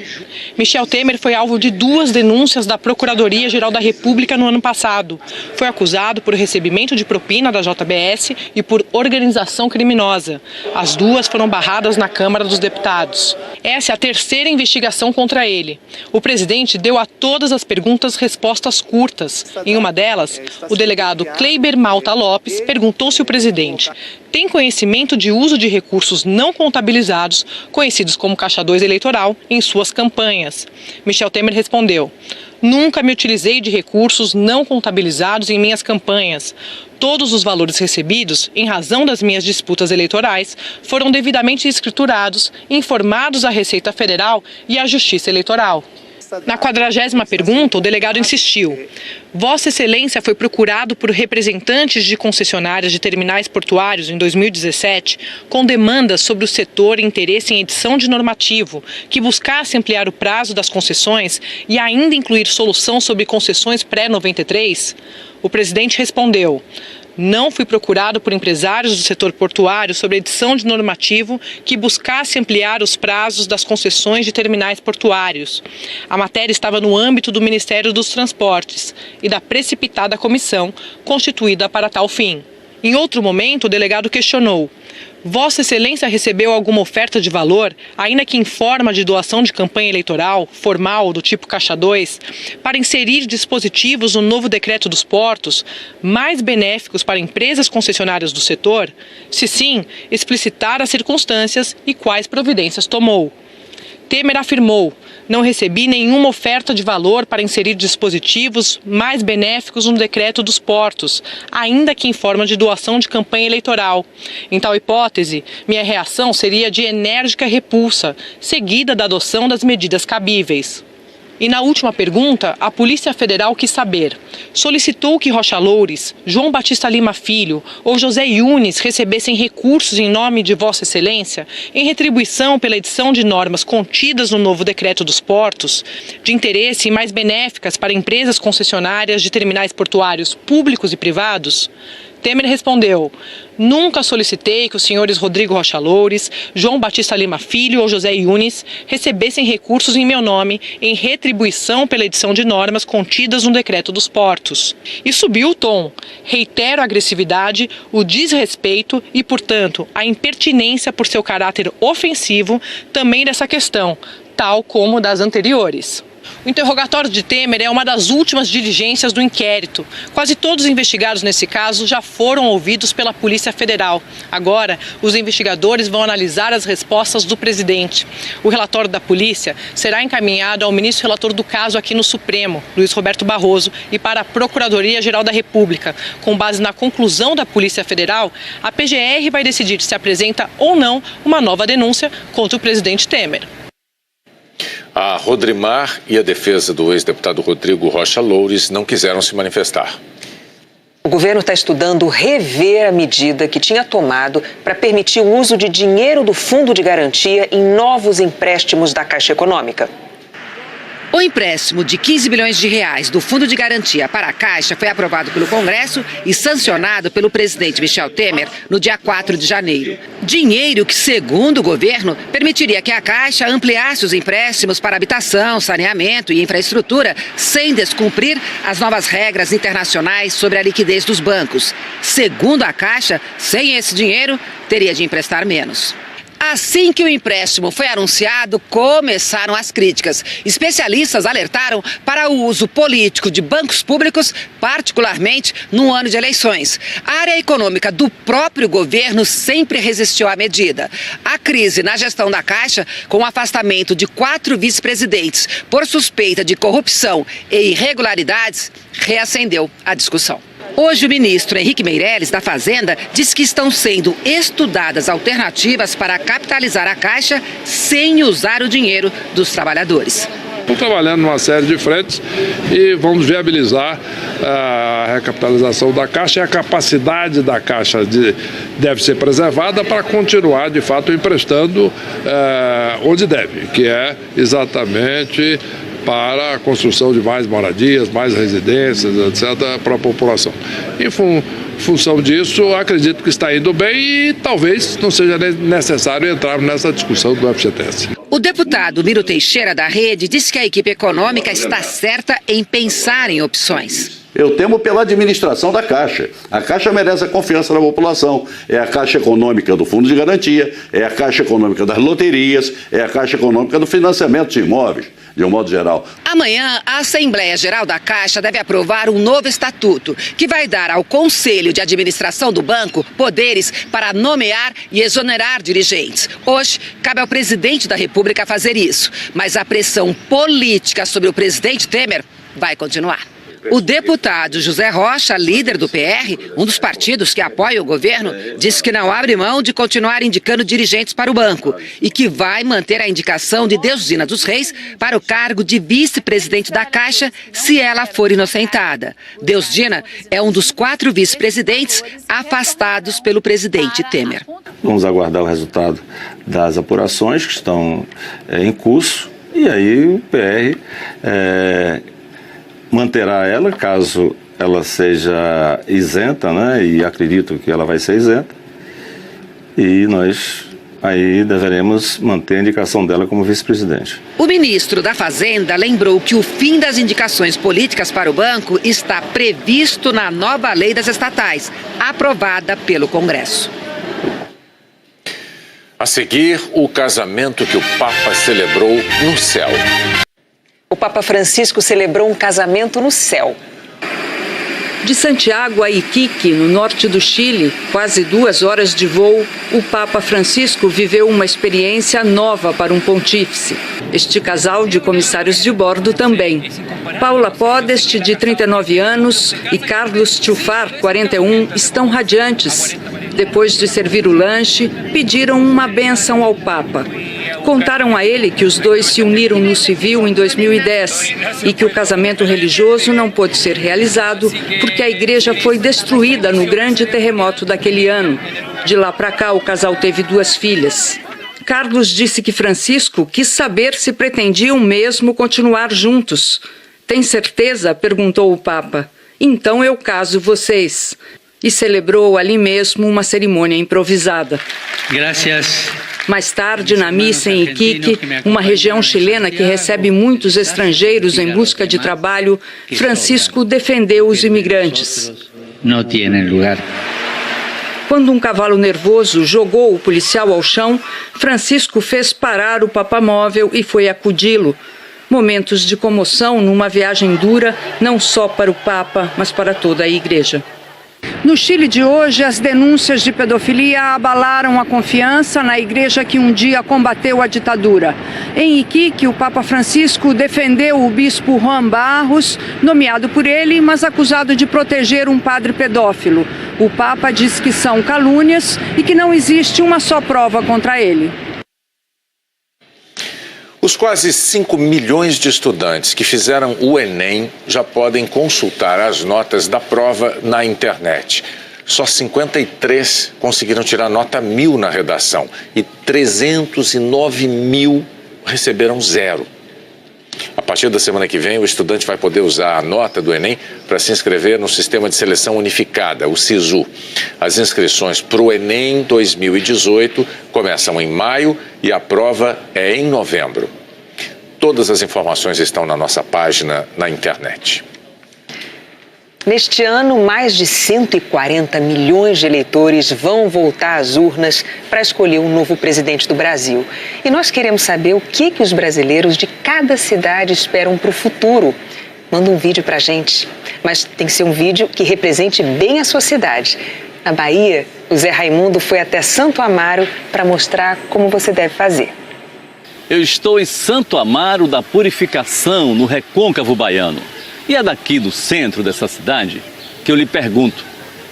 [SPEAKER 4] Michel Temer foi alvo de 2 denúncias da Procuradoria-Geral da República no ano passado. Foi acusado por recebimento de propina da JBS e por organização criminosa. As 2 foram barradas na Câmara dos Deputados. Essa é a 3ª investigação contra ele. O presidente deu a todas as perguntas respostas curtas. Em uma delas, o delegado Kleiber Malta Lopes perguntou se o presidente tem conhecimento de uso de recursos não contabilizados, conhecidos como caixa 2 eleitoral, em suas campanhas. Michel Temer respondeu: "Nunca me utilizei de recursos não contabilizados em minhas campanhas. Todos os valores recebidos, em razão das minhas disputas eleitorais, foram devidamente escriturados, informados à Receita Federal e à Justiça Eleitoral." Na 40ª pergunta, o delegado insistiu: "Vossa Excelência foi procurado por representantes de concessionárias de terminais portuários em 2017 com demandas sobre o setor e interesse em edição de normativo que buscasse ampliar o prazo das concessões e ainda incluir solução sobre concessões pré-93? O presidente respondeu: "Não fui procurado por empresários do setor portuário sobre edição de normativo que buscasse ampliar os prazos das concessões de terminais portuários. A matéria estava no âmbito do Ministério dos Transportes e da precipitada comissão constituída para tal fim." Em outro momento, o delegado questionou: "Vossa Excelência recebeu alguma oferta de valor, ainda que em forma de doação de campanha eleitoral, formal, do tipo caixa 2, para inserir dispositivos no novo decreto dos portos, mais benéficos para empresas concessionárias do setor? Se sim, explicitar as circunstâncias e quais providências tomou." Temer afirmou: "Não recebi nenhuma oferta de valor para inserir dispositivos mais benéficos no decreto dos portos, ainda que em forma de doação de campanha eleitoral. Em tal hipótese, minha reação seria de enérgica repulsa, seguida da adoção das medidas cabíveis." E na última pergunta, a Polícia Federal quis saber: solicitou que Rocha Loures, João Batista Lima Filho ou José Yunes recebessem recursos em nome de Vossa Excelência em retribuição pela edição de normas contidas no novo decreto dos portos, de interesse e mais benéficas para empresas concessionárias de terminais portuários públicos e privados? Temer respondeu: nunca solicitei que os senhores Rodrigo Rocha Loures, João Batista Lima Filho ou José Yunes recebessem recursos em meu nome em retribuição pela edição de normas contidas no decreto dos portos. E subiu o tom. Reitero a agressividade, o desrespeito e, portanto, a impertinência por seu caráter ofensivo também dessa questão, tal como das anteriores. O interrogatório de Temer é uma das últimas diligências do inquérito. Quase todos os investigados nesse caso já foram ouvidos pela Polícia Federal. Agora, os investigadores vão analisar as respostas do presidente. O relatório da polícia será encaminhado ao ministro relator do caso aqui no Supremo, Luiz Roberto Barroso, e para a Procuradoria-Geral da República. Com base na conclusão da Polícia Federal, a PGR vai decidir se apresenta ou não uma nova denúncia contra o presidente Temer.
[SPEAKER 2] A Rodrimar e a defesa do ex-deputado Rodrigo Rocha Loures não quiseram se manifestar.
[SPEAKER 1] O governo está estudando rever a medida que tinha tomado para permitir o uso de dinheiro do Fundo de Garantia em novos empréstimos da Caixa Econômica.
[SPEAKER 17] O empréstimo de 15 bilhões de reais do Fundo de Garantia para a Caixa foi aprovado pelo Congresso e sancionado pelo presidente Michel Temer no dia 4 de janeiro. Dinheiro que, segundo o governo, permitiria que a Caixa ampliasse os empréstimos para habitação, saneamento e infraestrutura sem descumprir as novas regras internacionais sobre a liquidez dos bancos. Segundo a Caixa, sem esse dinheiro, teria de emprestar menos. Assim que o empréstimo foi anunciado, começaram as críticas. Especialistas alertaram para o uso político de bancos públicos, particularmente no ano de eleições. A área econômica do próprio governo sempre resistiu à medida. A crise na gestão da Caixa, com o afastamento de 4 vice-presidentes por suspeita de corrupção e irregularidades, reacendeu a discussão. Hoje, o ministro Henrique Meirelles, da Fazenda, diz que estão sendo estudadas alternativas para capitalizar a Caixa sem usar o dinheiro dos trabalhadores.
[SPEAKER 6] Estamos trabalhando numa série de frentes e vamos viabilizar a recapitalização da Caixa, e a capacidade da Caixa deve ser preservada para continuar, de fato, emprestando onde deve, que é exatamente para a construção de mais moradias, mais residências, etc., para a população. Em função disso, acredito que está indo bem e talvez não seja necessário entrar nessa discussão do FGTS.
[SPEAKER 17] O deputado Miro Teixeira, da Rede, disse que a equipe econômica está certa em pensar em opções.
[SPEAKER 9] Eu temo pela administração da Caixa. A Caixa merece a confiança da população. É a Caixa Econômica do Fundo de Garantia, é a Caixa Econômica das loterias, é a Caixa Econômica do financiamento de imóveis, de um modo geral.
[SPEAKER 17] Amanhã, a Assembleia Geral da Caixa deve aprovar um novo estatuto que vai dar ao Conselho de Administração do banco poderes para nomear e exonerar dirigentes. Hoje, cabe ao presidente da República fazer isso, mas a pressão política sobre o presidente Temer vai continuar. O deputado José Rocha, líder do PR, um dos partidos que apoia o governo, disse que não abre mão de continuar indicando dirigentes para o banco e que vai manter a indicação de Deusdina dos Reis para o cargo de vice-presidente da Caixa se ela for inocentada. Deusdina é um dos 4 vice-presidentes afastados pelo presidente Temer.
[SPEAKER 10] Vamos aguardar o resultado das apurações que estão em curso e aí o PR manterá ela, caso ela seja isenta, né? E acredito que ela vai ser isenta. E nós aí deveremos manter a indicação dela como vice-presidente.
[SPEAKER 17] O ministro da Fazenda lembrou que o fim das indicações políticas para o banco está previsto na nova lei das estatais, aprovada pelo Congresso.
[SPEAKER 2] A seguir, o casamento que o Papa celebrou no céu.
[SPEAKER 1] O Papa Francisco celebrou um casamento no céu.
[SPEAKER 11] De Santiago a Iquique, no norte do Chile, quase 2 horas de voo, o Papa Francisco viveu uma experiência nova para um pontífice. Este casal de comissários de bordo também. Paula Podest, de 39 anos, e Carlos Tchufar, 41, estão radiantes. Depois de servir o lanche, pediram uma bênção ao Papa. Contaram a ele que os dois se uniram no civil em 2010 e que o casamento religioso não pôde ser realizado porque a igreja foi destruída no grande terremoto daquele ano. De lá para cá, o casal teve 2 filhas. Carlos disse que Francisco quis saber se pretendiam mesmo continuar juntos. Tem certeza? Perguntou o Papa. Então eu caso vocês. E celebrou ali mesmo uma cerimônia improvisada.
[SPEAKER 12] Gracias.
[SPEAKER 11] Mais tarde, na missa em Iquique, uma região chilena que recebe muitos estrangeiros em busca de trabalho, Francisco defendeu os imigrantes.
[SPEAKER 12] Não tem lugar.
[SPEAKER 11] Quando um cavalo nervoso jogou o policial ao chão, Francisco fez parar o papamóvel e foi acudi-lo. Momentos de comoção numa viagem dura, não só para o Papa, mas para toda a igreja. No Chile de hoje, as denúncias de pedofilia abalaram a confiança na igreja que um dia combateu a ditadura. Em Iquique, o Papa Francisco defendeu o bispo Juan Barros, nomeado por ele, mas acusado de proteger um padre pedófilo. O Papa diz que são calúnias e que não existe uma só prova contra ele.
[SPEAKER 2] Os quase 5 milhões de estudantes que fizeram o Enem já podem consultar as notas da prova na internet. Só 53 conseguiram tirar nota 1000 na redação e 309 mil receberam 0. A partir da semana que vem, o estudante vai poder usar a nota do Enem para se inscrever no Sistema de Seleção Unificada, o SISU. As inscrições para o Enem 2018 começam em maio e a prova é em novembro. Todas as informações estão na nossa página na internet.
[SPEAKER 1] Neste ano, mais de 140 milhões de eleitores vão voltar às urnas para escolher um novo presidente do Brasil. E nós queremos saber o que os brasileiros de cada cidade esperam para o futuro. Manda um vídeo para a gente, mas tem que ser um vídeo que represente bem a sua cidade. Na Bahia, o Zé Raimundo foi até Santo Amaro para mostrar como você deve fazer.
[SPEAKER 13] Eu estou em Santo Amaro da Purificação, no Recôncavo Baiano. E é daqui do centro dessa cidade que eu lhe pergunto,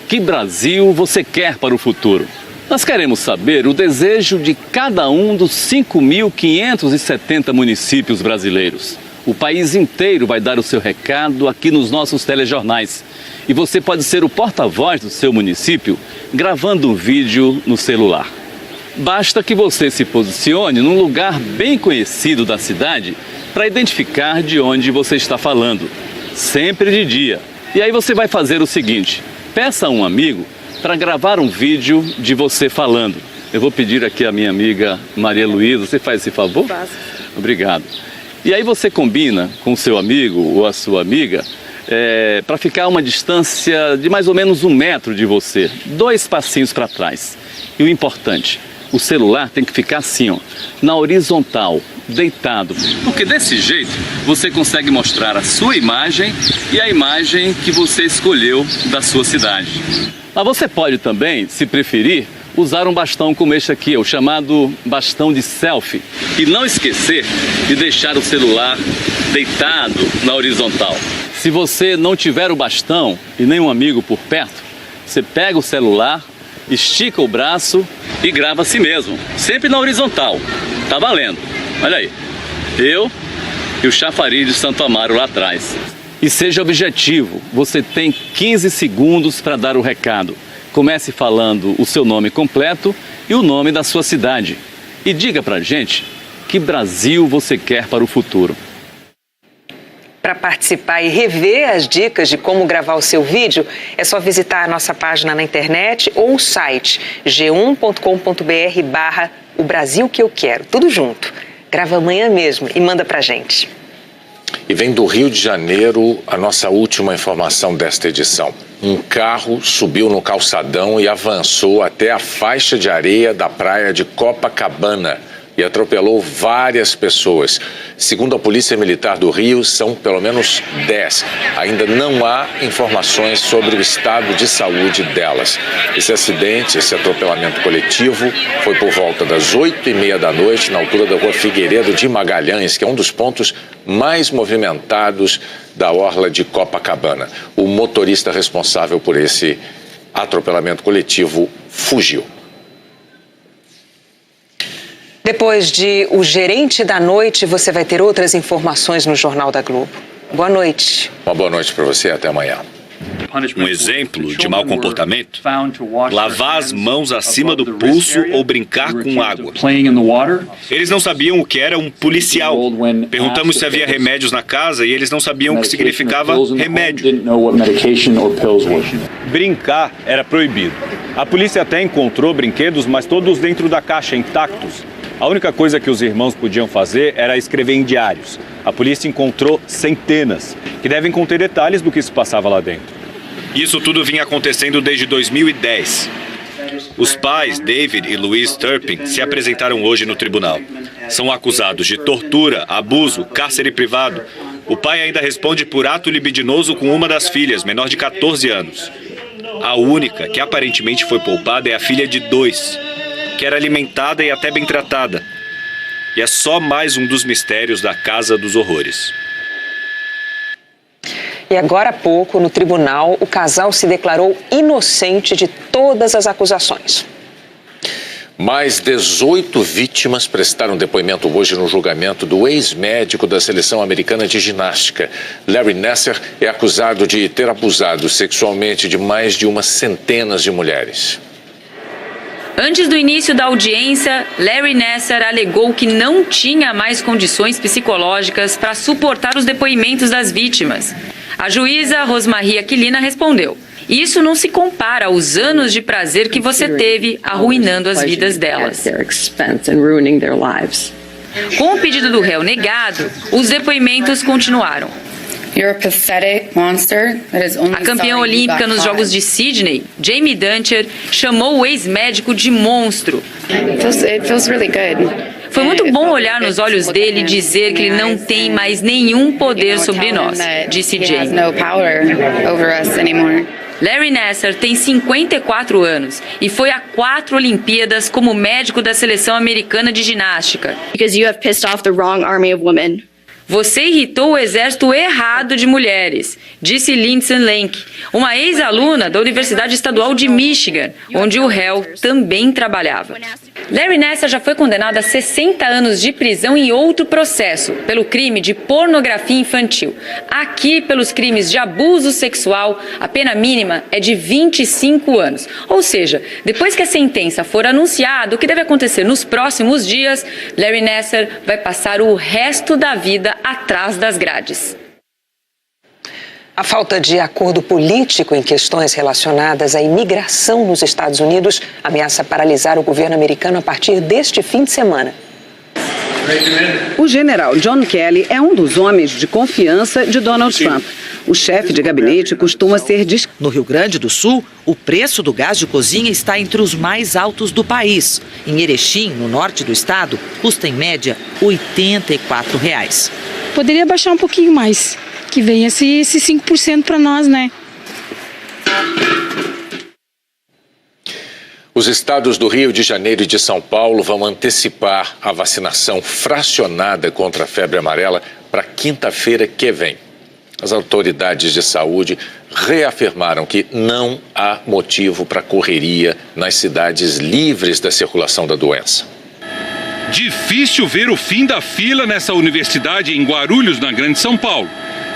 [SPEAKER 13] que Brasil você quer para o futuro? Nós queremos saber o desejo de cada um dos 5.570 municípios brasileiros. O país inteiro vai dar o seu recado aqui nos nossos telejornais. E você pode ser o porta-voz do seu município gravando um vídeo no celular. Basta que você se posicione num lugar bem conhecido da cidade para identificar de onde você está falando. Sempre de dia. E aí você vai fazer o seguinte, peça a um amigo para gravar um vídeo de você falando. Eu vou pedir aqui a minha amiga Maria Luísa, você faz esse favor? Faço. Obrigado. E aí você combina com o seu amigo ou a sua amiga para ficar a uma distância de mais ou menos 1 metro de você, 2 passinhos para trás. E o importante, o celular tem que ficar assim, ó, na horizontal, deitado, porque desse jeito você consegue mostrar a sua imagem e a imagem que você escolheu da sua cidade. Mas você pode também, se preferir, usar um bastão como este aqui, o chamado bastão de selfie. E não esquecer de deixar o celular deitado na horizontal. Se você não tiver o bastão e nenhum amigo por perto, você pega o celular, estica o braço e grava a si mesmo, sempre na horizontal. Tá valendo. Olha aí, eu e o chafariz de Santo Amaro lá atrás. E seja objetivo, você tem 15 segundos para dar o recado. Comece falando o seu nome completo e o nome da sua cidade. E diga pra gente que Brasil você quer para o futuro.
[SPEAKER 1] Para participar e rever as dicas de como gravar o seu vídeo, é só visitar a nossa página na internet ou o site g1.com.br/o Brasil que eu quero, tudo junto. Grava amanhã mesmo e manda pra gente.
[SPEAKER 2] E vem do Rio de Janeiro a nossa última informação desta edição. Um carro subiu no calçadão e avançou até a faixa de areia da praia de Copacabana e atropelou várias pessoas. Segundo a Polícia Militar do Rio, são pelo menos 10. Ainda não há informações sobre o estado de saúde delas. Esse acidente, esse atropelamento coletivo, foi por volta das 8h30 da noite, na altura da rua Figueiredo de Magalhães, que é um dos pontos mais movimentados da orla de Copacabana. O motorista responsável por esse atropelamento coletivo fugiu.
[SPEAKER 1] Depois de O Gerente da Noite, você vai ter outras informações no Jornal da Globo. Boa noite.
[SPEAKER 2] Uma boa noite para você, até amanhã.
[SPEAKER 22] Um exemplo de mau comportamento: lavar as mãos acima do pulso ou brincar com água. Eles não sabiam o que era um policial. Perguntamos se havia remédios na casa e eles não sabiam o que significava remédio.
[SPEAKER 13] Brincar era proibido. A polícia até encontrou brinquedos, mas todos dentro da caixa, intactos. A única coisa que os irmãos podiam fazer era escrever em diários. A polícia encontrou centenas, que devem conter detalhes do que se passava lá dentro.
[SPEAKER 22] Isso tudo vinha acontecendo desde 2010. Os pais, David e Louise Turpin, se apresentaram hoje no tribunal. São acusados de tortura, abuso, cárcere privado. O pai ainda responde por ato libidinoso com uma das filhas, menor de 14 anos. A única que aparentemente foi poupada é a filha de 2, que era alimentada e até bem tratada. E é só mais um dos mistérios da Casa dos Horrores.
[SPEAKER 1] E agora há pouco, no tribunal, o casal se declarou inocente de todas as acusações.
[SPEAKER 2] Mais 18 vítimas prestaram depoimento hoje no julgamento do ex-médico da seleção americana de ginástica. Larry Nassar é acusado de ter abusado sexualmente de mais de umas centenas de mulheres.
[SPEAKER 3] Antes do início da audiência, Larry Nassar alegou que não tinha mais condições psicológicas para suportar os depoimentos das vítimas. A juíza Rosemarie Aquilina respondeu: "Isso não se compara aos anos de prazer que você teve arruinando as vidas delas." Com o pedido do réu negado, os depoimentos continuaram. A campeã olímpica nos Jogos de Sydney, Jamie Duncher, chamou o ex-médico de monstro. Foi muito bom olhar nos olhos dele e dizer que ele não tem mais nenhum poder sobre nós, disse Jamie. Larry Nassar tem 54 anos e foi a 4 Olimpíadas como médico da seleção americana de ginástica. Você irritou o exército errado de mulheres, disse Lindsay Lenk, uma ex-aluna da Universidade Estadual de Michigan, onde o réu também trabalhava. Larry Nassar já foi condenado a 60 anos de prisão em outro processo, pelo crime de pornografia infantil. Aqui, pelos crimes de abuso sexual, a pena mínima é de 25 anos. Ou seja, depois que a sentença for anunciada, o que deve acontecer nos próximos dias, Larry Nassar vai passar o resto da vida atrás das grades.
[SPEAKER 1] A falta de acordo político em questões relacionadas à imigração nos Estados Unidos ameaça paralisar o governo americano a partir deste fim de semana.
[SPEAKER 5] O general John Kelly é um dos homens de confiança de Donald Trump. O chefe de gabinete costuma ser
[SPEAKER 14] No Rio Grande do Sul, o preço do gás de cozinha está entre os mais altos do país. Em Erechim, no norte do estado, custa em média R$ 84.
[SPEAKER 15] Poderia baixar um pouquinho mais, que venha esse 5% para nós, né?
[SPEAKER 2] Os estados do Rio de Janeiro e de São Paulo vão antecipar a vacinação fracionada contra a febre amarela para quinta-feira que vem. As autoridades de saúde reafirmaram que não há motivo para correria nas cidades livres da circulação da doença.
[SPEAKER 16] Difícil ver o fim da fila nessa universidade em Guarulhos, na Grande São Paulo.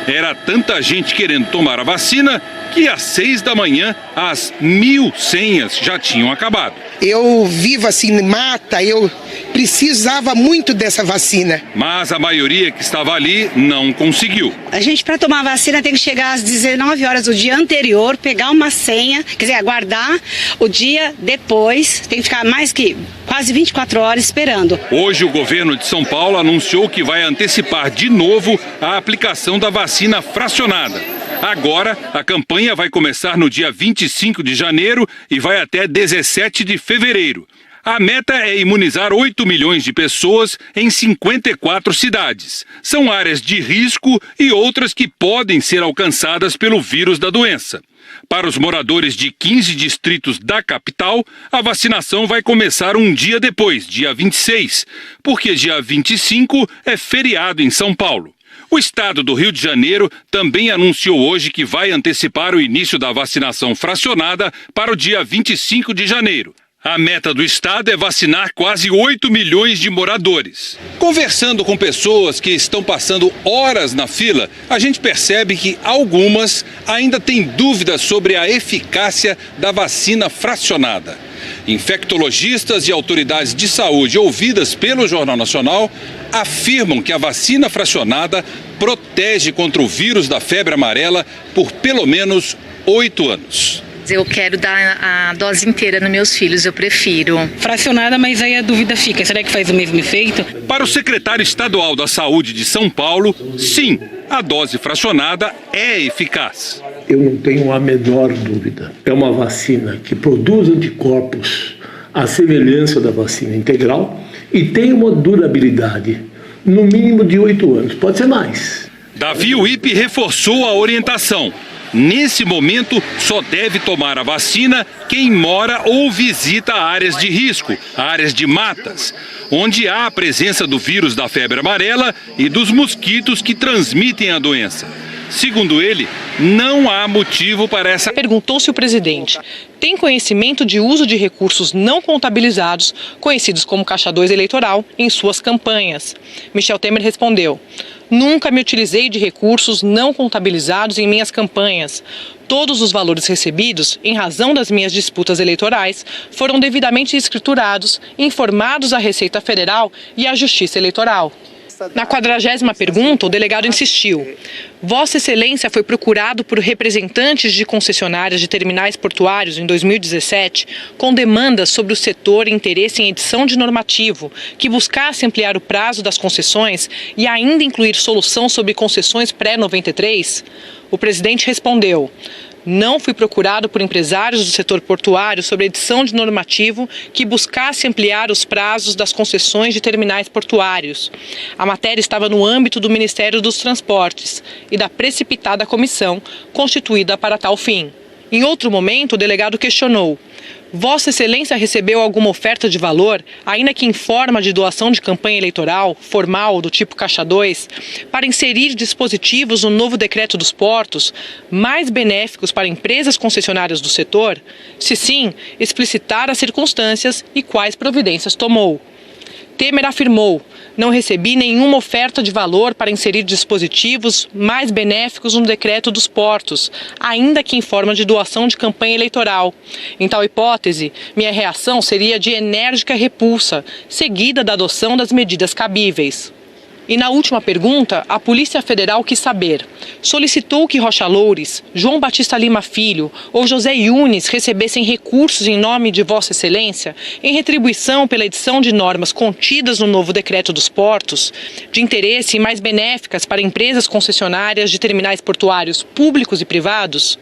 [SPEAKER 16] Era tanta gente querendo tomar a vacina que às 6 da manhã as 1.000 senhas já tinham acabado.
[SPEAKER 18] Eu vivo assim em mata, eu precisava muito dessa vacina.
[SPEAKER 16] Mas a maioria que estava ali não conseguiu.
[SPEAKER 19] A gente, para tomar a vacina, tem que chegar às 19 horas do dia anterior, pegar uma senha, quer dizer, aguardar o dia depois, tem que ficar mais que quase 24 horas esperando.
[SPEAKER 16] Hoje o governo de São Paulo anunciou que vai antecipar de novo a aplicação da vacina fracionada. Agora, a campanha vai começar no dia 25 de janeiro e vai até 17 de fevereiro. A meta é imunizar 8 milhões de pessoas em 54 cidades. São áreas de risco e outras que podem ser alcançadas pelo vírus da doença. Para os moradores de 15 distritos da capital, a vacinação vai começar um dia depois, dia 26, porque dia 25 é feriado em São Paulo. O estado do Rio de Janeiro também anunciou hoje que vai antecipar o início da vacinação fracionada para o dia 25 de janeiro. A meta do Estado é vacinar quase 8 milhões de moradores. Conversando com pessoas que estão passando horas na fila, a gente percebe que algumas ainda têm dúvidas sobre a eficácia da vacina fracionada. Infectologistas e autoridades de saúde ouvidas pelo Jornal Nacional afirmam que a vacina fracionada protege contra o vírus da febre amarela por pelo menos 8 anos.
[SPEAKER 7] Eu quero dar a dose inteira nos meus filhos, eu prefiro.
[SPEAKER 15] Fracionada, mas aí a dúvida fica, será que faz o mesmo efeito?
[SPEAKER 16] Para o secretário estadual da Saúde de São Paulo, sim, a dose fracionada é eficaz.
[SPEAKER 8] Eu não tenho a menor dúvida. É uma vacina que produz anticorpos à semelhança da vacina integral e tem uma durabilidade, no mínimo de 8 anos, pode ser mais.
[SPEAKER 16] Davi Uip reforçou a orientação. Nesse momento, só deve tomar a vacina quem mora ou visita áreas de risco, áreas de matas, onde há a presença do vírus da febre amarela e dos mosquitos que transmitem a doença. Segundo ele, não há motivo para essa...
[SPEAKER 4] Perguntou-se o presidente: tem conhecimento de uso de recursos não contabilizados, conhecidos como caixa 2 eleitoral, em suas campanhas? Michel Temer respondeu: nunca me utilizei de recursos não contabilizados em minhas campanhas. Todos os valores recebidos, em razão das minhas disputas eleitorais, foram devidamente escriturados, informados à Receita Federal e à Justiça Eleitoral. Na 40ª pergunta, o delegado insistiu: Vossa Excelência foi procurado por representantes de concessionárias de terminais portuários em 2017 com demandas sobre o setor e interesse em edição de normativo que buscasse ampliar o prazo das concessões e ainda incluir solução sobre concessões pré-93? O presidente respondeu: não fui procurado por empresários do setor portuário sobre edição de normativo que buscasse ampliar os prazos das concessões de terminais portuários. A matéria estava no âmbito do Ministério dos Transportes e da precipitada comissão constituída para tal fim. Em outro momento, o delegado questionou: Vossa Excelência recebeu alguma oferta de valor, ainda que em forma de doação de campanha eleitoral, formal, do tipo Caixa 2, para inserir dispositivos no novo decreto dos portos, mais benéficos para empresas concessionárias do setor? Se sim, explicitar as circunstâncias e quais providências tomou. Temer afirmou: não recebi nenhuma oferta de valor para inserir dispositivos mais benéficos no decreto dos portos, ainda que em forma de doação de campanha eleitoral. Em tal hipótese, minha reação seria de enérgica repulsa, seguida da adoção das medidas cabíveis. E na última pergunta, a Polícia Federal quis saber: solicitou que Rocha Loures, João Batista Lima Filho ou José Yunes recebessem recursos em nome de Vossa Excelência em retribuição pela edição de normas contidas no novo decreto dos portos, de interesse e mais benéficas para empresas concessionárias de terminais portuários públicos e privados?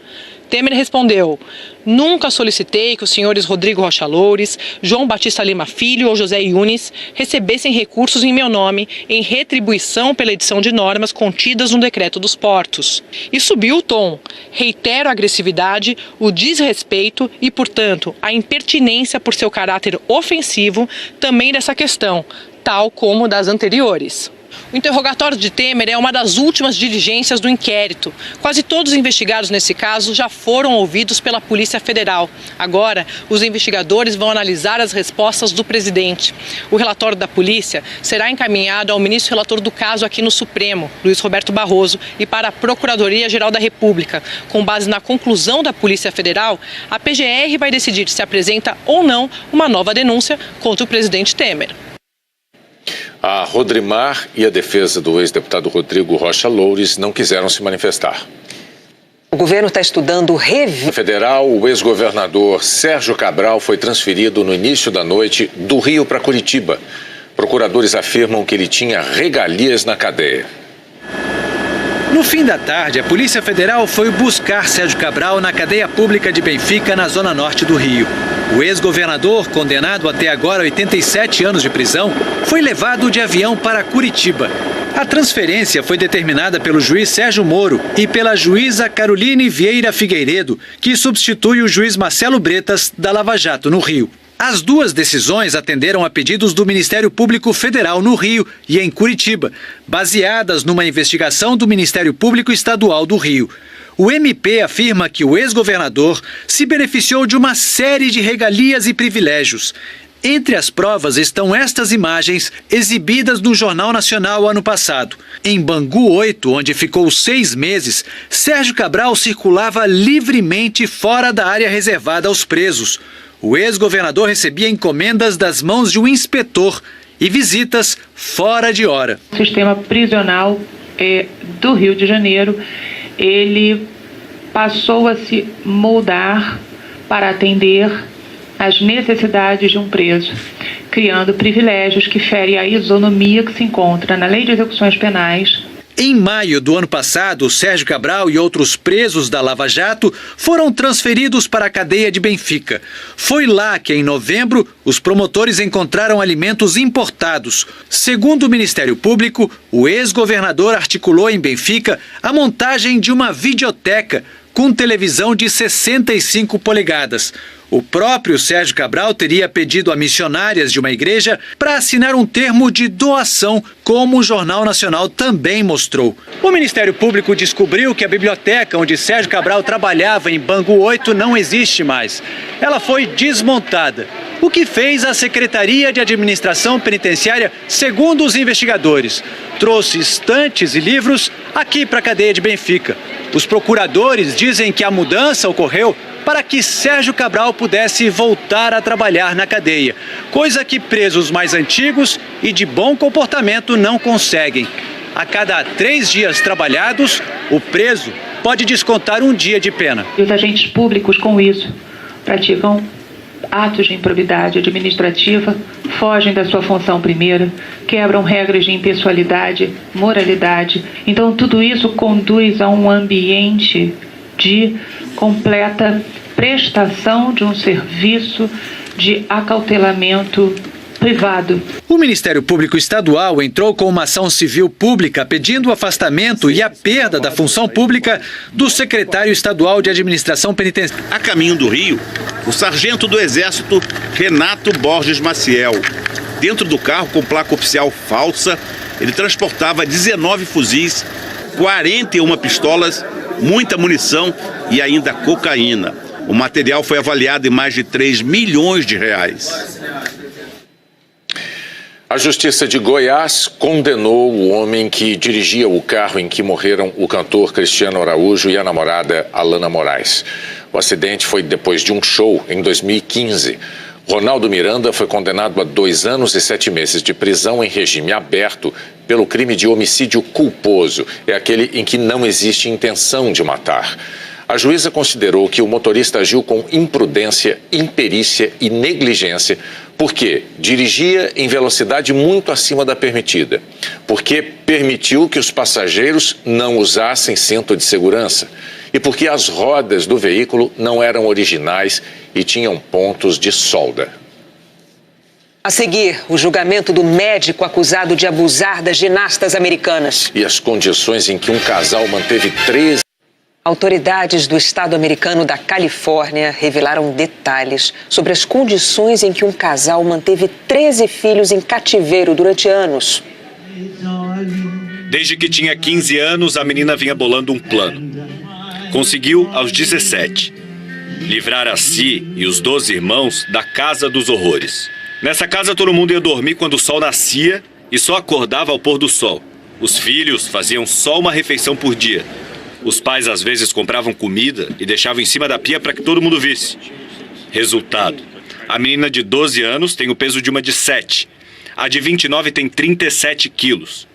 [SPEAKER 4] Temer respondeu: nunca solicitei que os senhores Rodrigo Rocha Loures, João Batista Lima Filho ou José Yunes recebessem recursos em meu nome em retribuição pela edição de normas contidas no decreto dos portos. E subiu o tom: reitero a agressividade, o desrespeito e, portanto, a impertinência por seu caráter ofensivo também dessa questão, tal como das anteriores. O interrogatório de Temer é uma das últimas diligências do inquérito. Quase todos os investigados nesse caso já foram ouvidos pela Polícia Federal. Agora, os investigadores vão analisar as respostas do presidente. O relatório da polícia será encaminhado ao ministro relator do caso aqui no Supremo, Luiz Roberto Barroso, e para a Procuradoria-Geral da República. Com base na conclusão da Polícia Federal, a PGR vai decidir se apresenta ou não uma nova denúncia contra o presidente Temer.
[SPEAKER 2] A Rodrimar e a defesa do ex-deputado Rodrigo Rocha Loures não quiseram se manifestar.
[SPEAKER 1] O governo está estudando
[SPEAKER 2] Na federal, o ex-governador Sérgio Cabral foi transferido no início da noite do Rio para Curitiba. Procuradores afirmam que ele tinha regalias na cadeia.
[SPEAKER 20] No fim da tarde, a Polícia Federal foi buscar Sérgio Cabral na cadeia pública de Benfica, na zona norte do Rio. O ex-governador, condenado até agora a 87 anos de prisão, foi levado de avião para Curitiba. A transferência foi determinada pelo juiz Sérgio Moro e pela juíza Caroline Vieira Figueiredo, que substitui o juiz Marcelo Bretas, da Lava Jato, no Rio. As duas decisões atenderam a pedidos do Ministério Público Federal no Rio e em Curitiba, baseadas numa investigação do Ministério Público Estadual do Rio. O MP afirma que o ex-governador se beneficiou de uma série de regalias e privilégios. Entre as provas estão estas imagens exibidas no Jornal Nacional ano passado. Em Bangu 8, onde ficou 6 meses, Sérgio Cabral circulava livremente fora da área reservada aos presos. O ex-governador recebia encomendas das mãos de um inspetor e visitas fora de hora.
[SPEAKER 6] O sistema prisional do Rio de Janeiro, ele passou a se moldar para atender às necessidades de um preso, criando privilégios que ferem a isonomia que se encontra na Lei de Execuções Penais.
[SPEAKER 20] Em maio do ano passado, Sérgio Cabral e outros presos da Lava Jato foram transferidos para a cadeia de Benfica. Foi lá que, em novembro, os promotores encontraram alimentos importados. Segundo o Ministério Público, o ex-governador articulou em Benfica a montagem de uma videoteca com televisão de 65 polegadas. O próprio Sérgio Cabral teria pedido a missionárias de uma igreja para assinar um termo de doação, como o Jornal Nacional também mostrou. O Ministério Público descobriu que a biblioteca onde Sérgio Cabral trabalhava em Bangu 8 não existe mais. Ela foi desmontada, o que fez a Secretaria de Administração Penitenciária, segundo os investigadores. Trouxe estantes e livros aqui para a cadeia de Benfica. Os procuradores dizem que a mudança ocorreu para que Sérgio Cabral pudesse voltar a trabalhar na cadeia, coisa que presos mais antigos e de bom comportamento não conseguem. A cada 3 dias trabalhados, o preso pode descontar um dia de pena.
[SPEAKER 6] E os agentes públicos, com isso, praticam atos de improbidade administrativa, fogem da sua função primeira, quebram regras de impessoalidade, moralidade. Então, tudo isso conduz a um ambiente de completa prestação de um serviço de acautelamento privado.
[SPEAKER 20] O Ministério Público Estadual entrou com uma ação civil pública pedindo o afastamento e a perda da função pública do secretário estadual de Administração Penitenciária.
[SPEAKER 21] A caminho do Rio, o sargento do Exército Renato Borges Maciel. Dentro do carro com placa oficial falsa, ele transportava 19 fuzis, 41 pistolas, muita munição e ainda cocaína. O material foi avaliado em mais de 3 milhões de reais.
[SPEAKER 2] A Justiça de Goiás condenou o homem que dirigia o carro em que morreram o cantor Cristiano Araújo e a namorada Alana Moraes. O acidente foi depois de um show em 2015. Ronaldo Miranda foi condenado a 2 anos e 7 meses de prisão em regime aberto pelo crime de homicídio culposo. É aquele em que não existe intenção de matar. A juíza considerou que o motorista agiu com imprudência, imperícia e negligência porque dirigia em velocidade muito acima da permitida, porque permitiu que os passageiros não usassem cinto de segurança e porque as rodas do veículo não eram originais e tinham pontos de solda.
[SPEAKER 1] A seguir, o julgamento do médico acusado de abusar das ginastas americanas.
[SPEAKER 2] E as condições em que um casal manteve 13...
[SPEAKER 1] Autoridades do estado americano da Califórnia revelaram detalhes sobre as condições em que um casal manteve 13 filhos em cativeiro durante anos.
[SPEAKER 22] Desde que tinha 15 anos, a menina vinha bolando um plano. Conseguiu aos 17. Livrar a si e os 12 irmãos da casa dos horrores. Nessa casa todo mundo ia dormir quando o sol nascia e só acordava ao pôr do sol. Os filhos faziam só uma refeição por dia. Os pais às vezes compravam comida e deixavam em cima da pia para que todo mundo visse. Resultado: a menina de 12 anos tem o peso de uma de 7. A de 29 tem 37 quilos.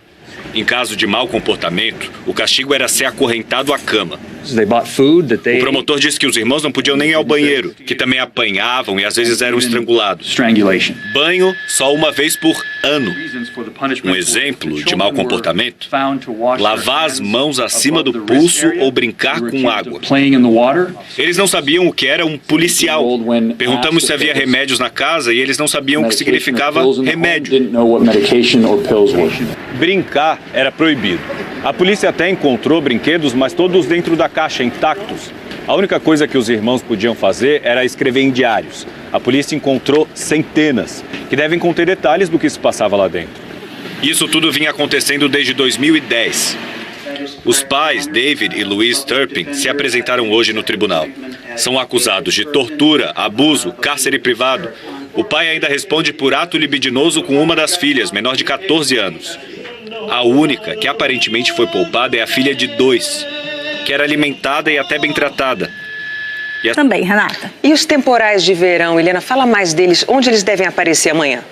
[SPEAKER 22] Em caso de mau comportamento, o castigo era ser acorrentado à cama. O promotor disse que os irmãos não podiam nem ir ao banheiro, que também apanhavam e às vezes eram estrangulados. Banho só uma vez por ano. Um exemplo de mau comportamento: lavar as mãos acima do pulso ou brincar com água. Eles não sabiam o que era um policial. Perguntamos se havia remédios na casa e eles não sabiam o que significava remédio. Brincar era proibido. A polícia até encontrou brinquedos, mas todos dentro da caixa, intactos. A única coisa que os irmãos podiam fazer era escrever em diários. A polícia encontrou centenas, que devem conter detalhes do que se passava lá dentro. Isso tudo vinha acontecendo desde 2010. Os pais, David e Louise Turpin, se apresentaram hoje no tribunal. São acusados de tortura, abuso, cárcere privado. O pai ainda responde por ato libidinoso com uma das filhas, menor de 14 anos. A única que aparentemente foi poupada é a filha de 2, que era alimentada e até bem tratada.
[SPEAKER 1] Também, Renata. E os temporais de verão, Helena, fala mais deles, onde eles devem aparecer amanhã?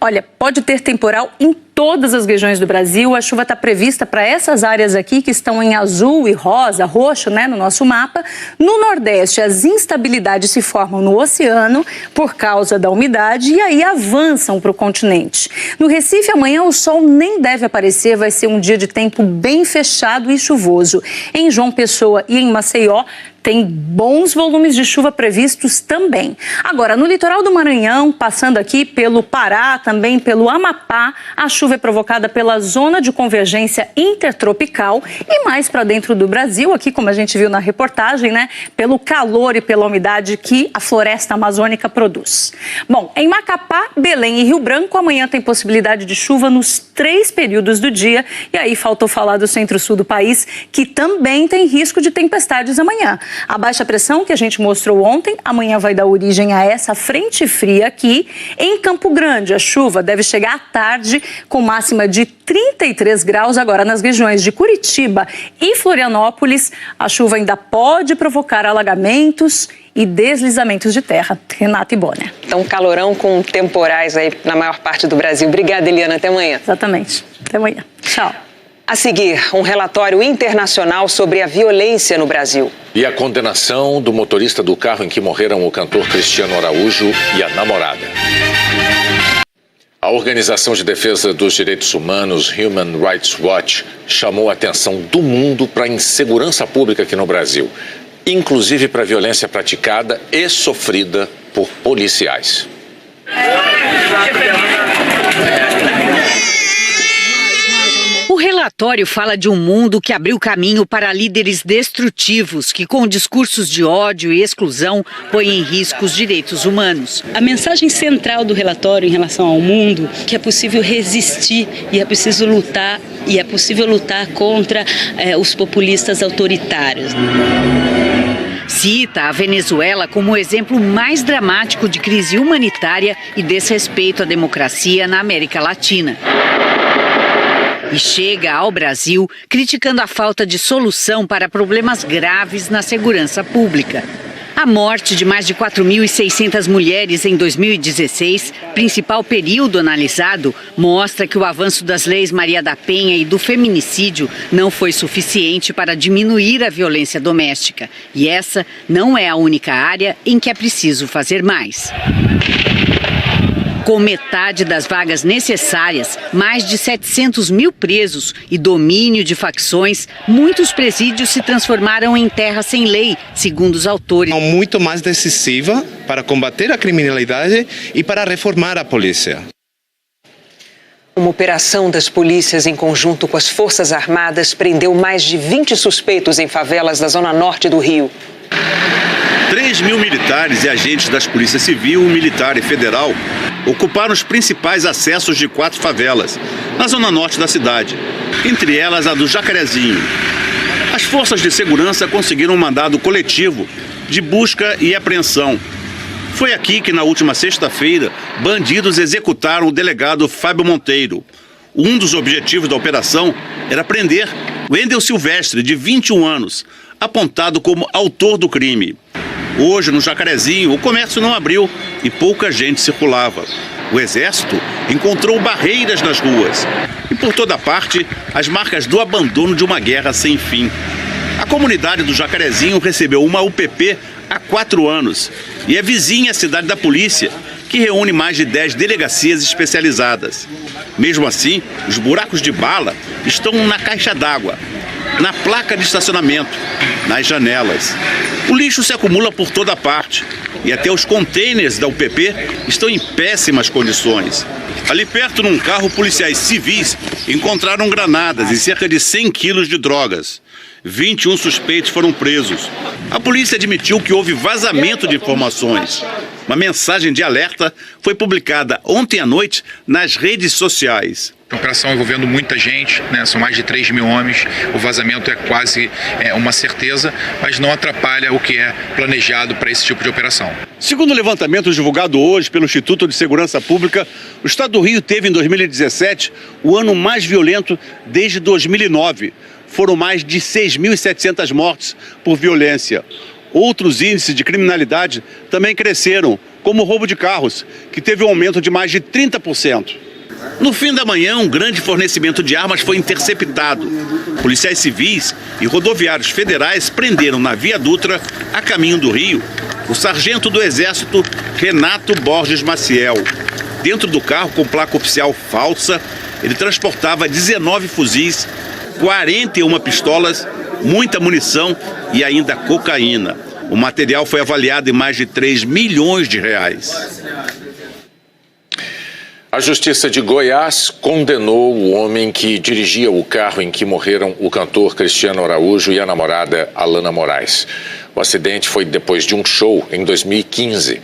[SPEAKER 9] Olha, pode ter temporal em todas as regiões do Brasil. A chuva está prevista para essas áreas aqui que estão em azul e rosa, roxo, né, no nosso mapa. No Nordeste, as instabilidades se formam no oceano por causa da umidade e aí avançam para o continente. No Recife, amanhã o sol nem deve aparecer, vai ser um dia de tempo bem fechado e chuvoso. Em João Pessoa e em Maceió, tem bons volumes de chuva previstos também. Agora, no litoral do Maranhão, passando aqui pelo Pará, também pelo Amapá, a chuva é provocada pela zona de convergência intertropical e mais para dentro do Brasil, aqui como a gente viu na reportagem, né, pelo calor e pela umidade que a floresta amazônica produz. Bom, em Macapá, Belém e Rio Branco, amanhã tem possibilidade de chuva nos 3 períodos do dia. E aí faltou falar do centro-sul do país, que também tem risco de tempestades amanhã. A baixa pressão que a gente mostrou ontem, amanhã vai dar origem a essa frente fria aqui. Em Campo Grande, a chuva deve chegar à tarde com máxima de 33 graus. Agora, nas regiões de Curitiba e Florianópolis, a chuva ainda pode provocar alagamentos e deslizamentos de terra. Renata e Bonner.
[SPEAKER 1] Então, calorão com temporais aí na maior parte do Brasil. Obrigada, Eliana. Até amanhã.
[SPEAKER 9] Exatamente. Até amanhã. Tchau.
[SPEAKER 1] A seguir, um relatório internacional sobre a violência no Brasil.
[SPEAKER 2] E a condenação do motorista do carro em que morreram o cantor Cristiano Araújo e a namorada. A Organização de Defesa dos Direitos Humanos, Human Rights Watch, chamou a atenção do mundo para a insegurança pública aqui no Brasil, inclusive para a violência praticada e sofrida por policiais.
[SPEAKER 17] O relatório fala de um mundo que abriu caminho para líderes destrutivos que, com discursos de ódio e exclusão, põem em risco os direitos humanos.
[SPEAKER 10] A mensagem central do relatório em relação ao mundo é que é possível resistir e é preciso lutar, e é possível lutar contra os populistas autoritários.
[SPEAKER 17] Cita a Venezuela como o exemplo mais dramático de crise humanitária e desrespeito à democracia na América Latina. E chega ao Brasil criticando a falta de solução para problemas graves na segurança pública. A morte de mais de 4.600 mulheres em 2016, principal período analisado, mostra que o avanço das leis Maria da Penha e do feminicídio não foi suficiente para diminuir a violência doméstica. E essa não é a única área em que é preciso fazer mais. Com metade das vagas necessárias, mais de 700 mil presos e domínio de facções, muitos presídios se transformaram em terra sem lei, segundo os autores.
[SPEAKER 23] Muito mais decisiva para combater a criminalidade e para reformar a polícia.
[SPEAKER 1] Uma operação das polícias em conjunto com as Forças Armadas prendeu mais de 20 suspeitos em favelas da zona norte do Rio.
[SPEAKER 21] 3.000 militares e agentes das polícias civil, militar e federal ocuparam os principais acessos de 4 favelas, na zona norte da cidade, entre elas a do Jacarezinho. As forças de segurança conseguiram um mandado coletivo de busca e apreensão. Foi aqui que, na última sexta-feira, bandidos executaram o delegado Fábio Monteiro. Um dos objetivos da operação era prender Wendel Silvestre, de 21 anos, apontado como autor do crime. Hoje, no Jacarezinho, o comércio não abriu e pouca gente circulava. O Exército encontrou barreiras nas ruas e, por toda parte, as marcas do abandono de uma guerra sem fim. A comunidade do Jacarezinho recebeu uma UPP há 4 anos e é vizinha à cidade da polícia, que reúne mais de 10 delegacias especializadas. Mesmo assim, os buracos de bala estão na caixa d'água, na placa de estacionamento, nas janelas. O lixo se acumula por toda parte e até os contêineres da UPP estão em péssimas condições. Ali perto, num carro, policiais civis encontraram granadas e cerca de 100 quilos de drogas. 21 suspeitos foram presos. A polícia admitiu que houve vazamento de informações. Uma mensagem de alerta foi publicada ontem à noite nas redes sociais.
[SPEAKER 11] Uma operação envolvendo muita gente, né? São mais de 3 mil homens, o vazamento é quase uma certeza, mas não atrapalha o que é planejado para esse tipo de operação.
[SPEAKER 21] Segundo o levantamento divulgado hoje pelo Instituto de Segurança Pública, o estado do Rio teve em 2017 o ano mais violento desde 2009. Foram mais de 6.700 mortes por violência. Outros índices de criminalidade também cresceram, como o roubo de carros, que teve um aumento de mais de 30%. No fim da manhã, um grande fornecimento de armas foi interceptado. Policiais civis e rodoviários federais prenderam na Via Dutra, a caminho do Rio, o sargento do Exército Renato Borges Maciel. Dentro do carro, com placa oficial falsa, ele transportava 19 fuzis, 41 pistolas, muita munição e ainda cocaína. O material foi avaliado em mais de 3 milhões de reais.
[SPEAKER 2] A Justiça de Goiás condenou o homem que dirigia o carro em que morreram o cantor Cristiano Araújo e a namorada Alana Moraes. O acidente foi depois de um show em 2015.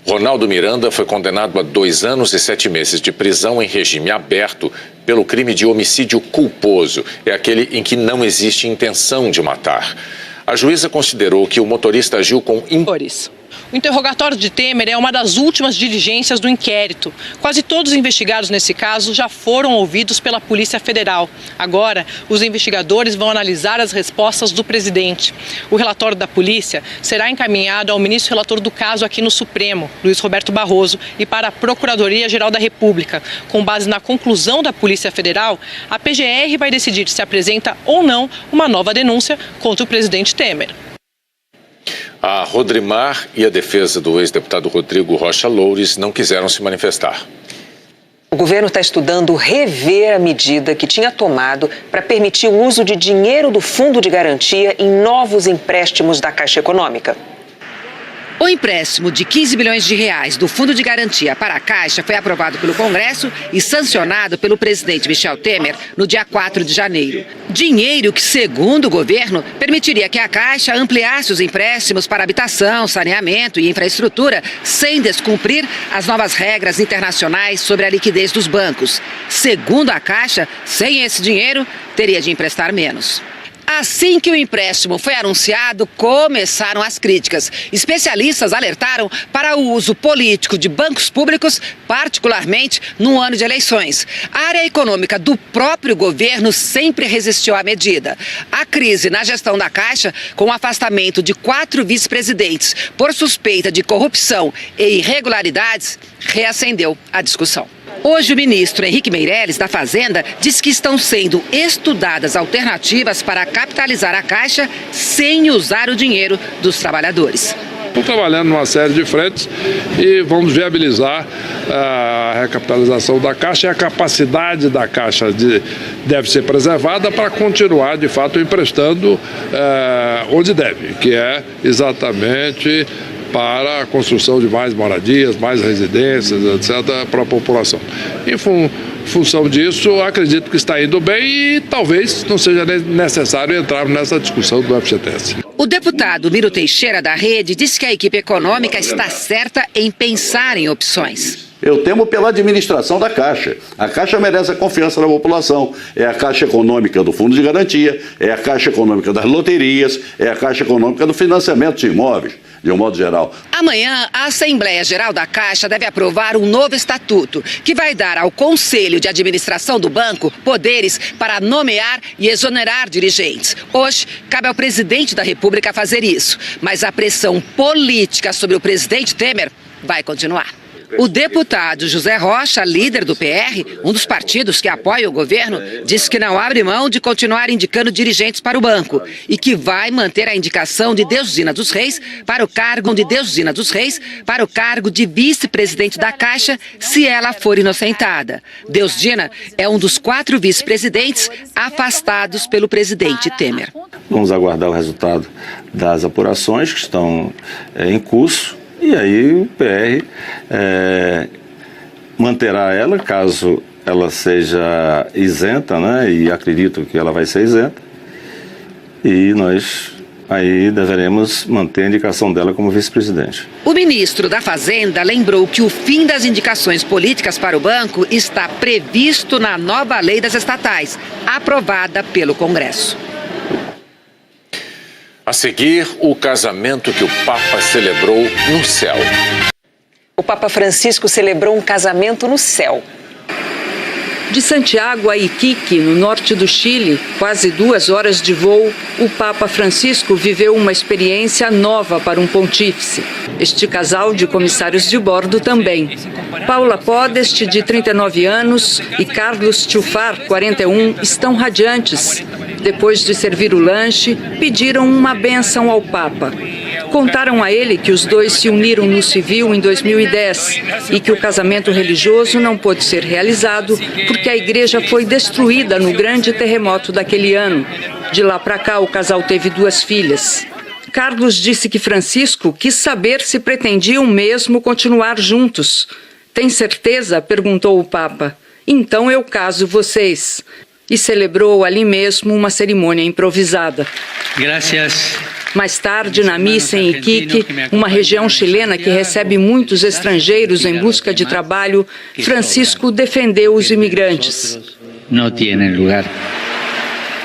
[SPEAKER 2] Ronaldo Miranda foi condenado a 2 anos e 7 meses de prisão em regime aberto pelo crime de homicídio culposo. É aquele em que não existe intenção de matar. A juíza considerou que o motorista agiu com
[SPEAKER 4] O interrogatório de Temer é uma das últimas diligências do inquérito. Quase todos os investigados nesse caso já foram ouvidos pela Polícia Federal. Agora, os investigadores vão analisar as respostas do presidente. O relatório da polícia será encaminhado ao ministro relator do caso aqui no Supremo, Luiz Roberto Barroso, e para a Procuradoria-Geral da República. Com base na conclusão da Polícia Federal, a PGR vai decidir se apresenta ou não uma nova denúncia contra o presidente Temer.
[SPEAKER 2] A Rodrimar e a defesa do ex-deputado Rodrigo Rocha Loures não quiseram se manifestar.
[SPEAKER 1] O governo está estudando rever a medida que tinha tomado para permitir o uso de dinheiro do Fundo de Garantia em novos empréstimos da Caixa Econômica.
[SPEAKER 12] O empréstimo de 15 bilhões de reais do Fundo de Garantia para a Caixa foi aprovado pelo Congresso e sancionado pelo presidente Michel Temer no dia 4 de janeiro. Dinheiro que, segundo o governo, permitiria que a Caixa ampliasse os empréstimos para habitação, saneamento e infraestrutura sem descumprir as novas regras internacionais sobre a liquidez dos bancos. Segundo a Caixa, sem esse dinheiro, teria de emprestar menos. Assim que o empréstimo foi anunciado, começaram as críticas. Especialistas alertaram para o uso político de bancos públicos, particularmente no ano de eleições. A área econômica do próprio governo sempre resistiu à medida. A crise na gestão da Caixa, com o afastamento de 4 vice-presidentes por suspeita de corrupção e irregularidades, reacendeu a discussão. Hoje, o ministro Henrique Meirelles, da Fazenda, diz que estão sendo estudadas alternativas para capitalizar a Caixa sem usar o dinheiro dos trabalhadores.
[SPEAKER 13] Estamos trabalhando numa série de frentes e vamos viabilizar a recapitalização da Caixa, e a capacidade da Caixa deve ser preservada para continuar, de fato, emprestando onde deve, que é exatamente para a construção de mais moradias, mais residências, etc., para a população. Em função disso, acredito que está indo bem e talvez não seja necessário entrar nessa discussão do FGTS.
[SPEAKER 12] O deputado Miro Teixeira, da Rede, disse que a equipe econômica está certa em pensar em opções.
[SPEAKER 24] Eu temo pela administração da Caixa. A Caixa merece a confiança da população. É a Caixa Econômica do Fundo de Garantia, é a Caixa Econômica das loterias, é a Caixa Econômica do financiamento de imóveis, de um modo geral.
[SPEAKER 12] Amanhã, a Assembleia Geral da Caixa deve aprovar um novo estatuto que vai dar ao Conselho de Administração do banco poderes para nomear e exonerar dirigentes. Hoje, cabe ao presidente da República fazer isso, mas a pressão política sobre o presidente Temer vai continuar. O deputado José Rocha, líder do PR, um dos partidos que apoia o governo, disse que não abre mão de continuar indicando dirigentes para o banco e que vai manter a indicação de Deusdina dos Reis para o cargo de vice-presidente da Caixa, se ela for inocentada. Deusdina é um dos 4 vice-presidentes afastados pelo presidente Temer.
[SPEAKER 25] Vamos aguardar o resultado das apurações que estão em curso. E aí o PR manterá ela, caso ela seja isenta, né? E acredito que ela vai ser isenta. E nós aí deveremos manter a indicação dela como vice-presidente.
[SPEAKER 12] O ministro da Fazenda lembrou que o fim das indicações políticas para o banco está previsto na nova lei das estatais, aprovada pelo Congresso.
[SPEAKER 2] A seguir, o casamento que o Papa celebrou no céu.
[SPEAKER 1] O Papa Francisco celebrou um casamento no céu.
[SPEAKER 3] De Santiago a Iquique, no norte do Chile, quase 2 horas de voo, o Papa Francisco viveu uma experiência nova para um pontífice. Este casal de comissários de bordo também. Paula Podest, de 39 anos, e Carlos Tchufar, 41, estão radiantes. Depois de servir o lanche, pediram uma bênção ao Papa. Contaram a ele que os dois se uniram no civil em 2010 e que o casamento religioso não pôde ser realizado porque a igreja foi destruída no grande terremoto daquele ano. De lá para cá, o casal teve 2 filhas. Carlos disse que Francisco quis saber se pretendiam mesmo continuar juntos. Tem certeza? Perguntou o Papa. Então eu caso vocês. E celebrou ali mesmo uma cerimônia improvisada.
[SPEAKER 5] Graças.
[SPEAKER 3] Mais tarde, na missa em Iquique, uma região chilena que recebe muitos estrangeiros em busca de trabalho, Francisco defendeu os imigrantes.
[SPEAKER 5] Não tem lugar.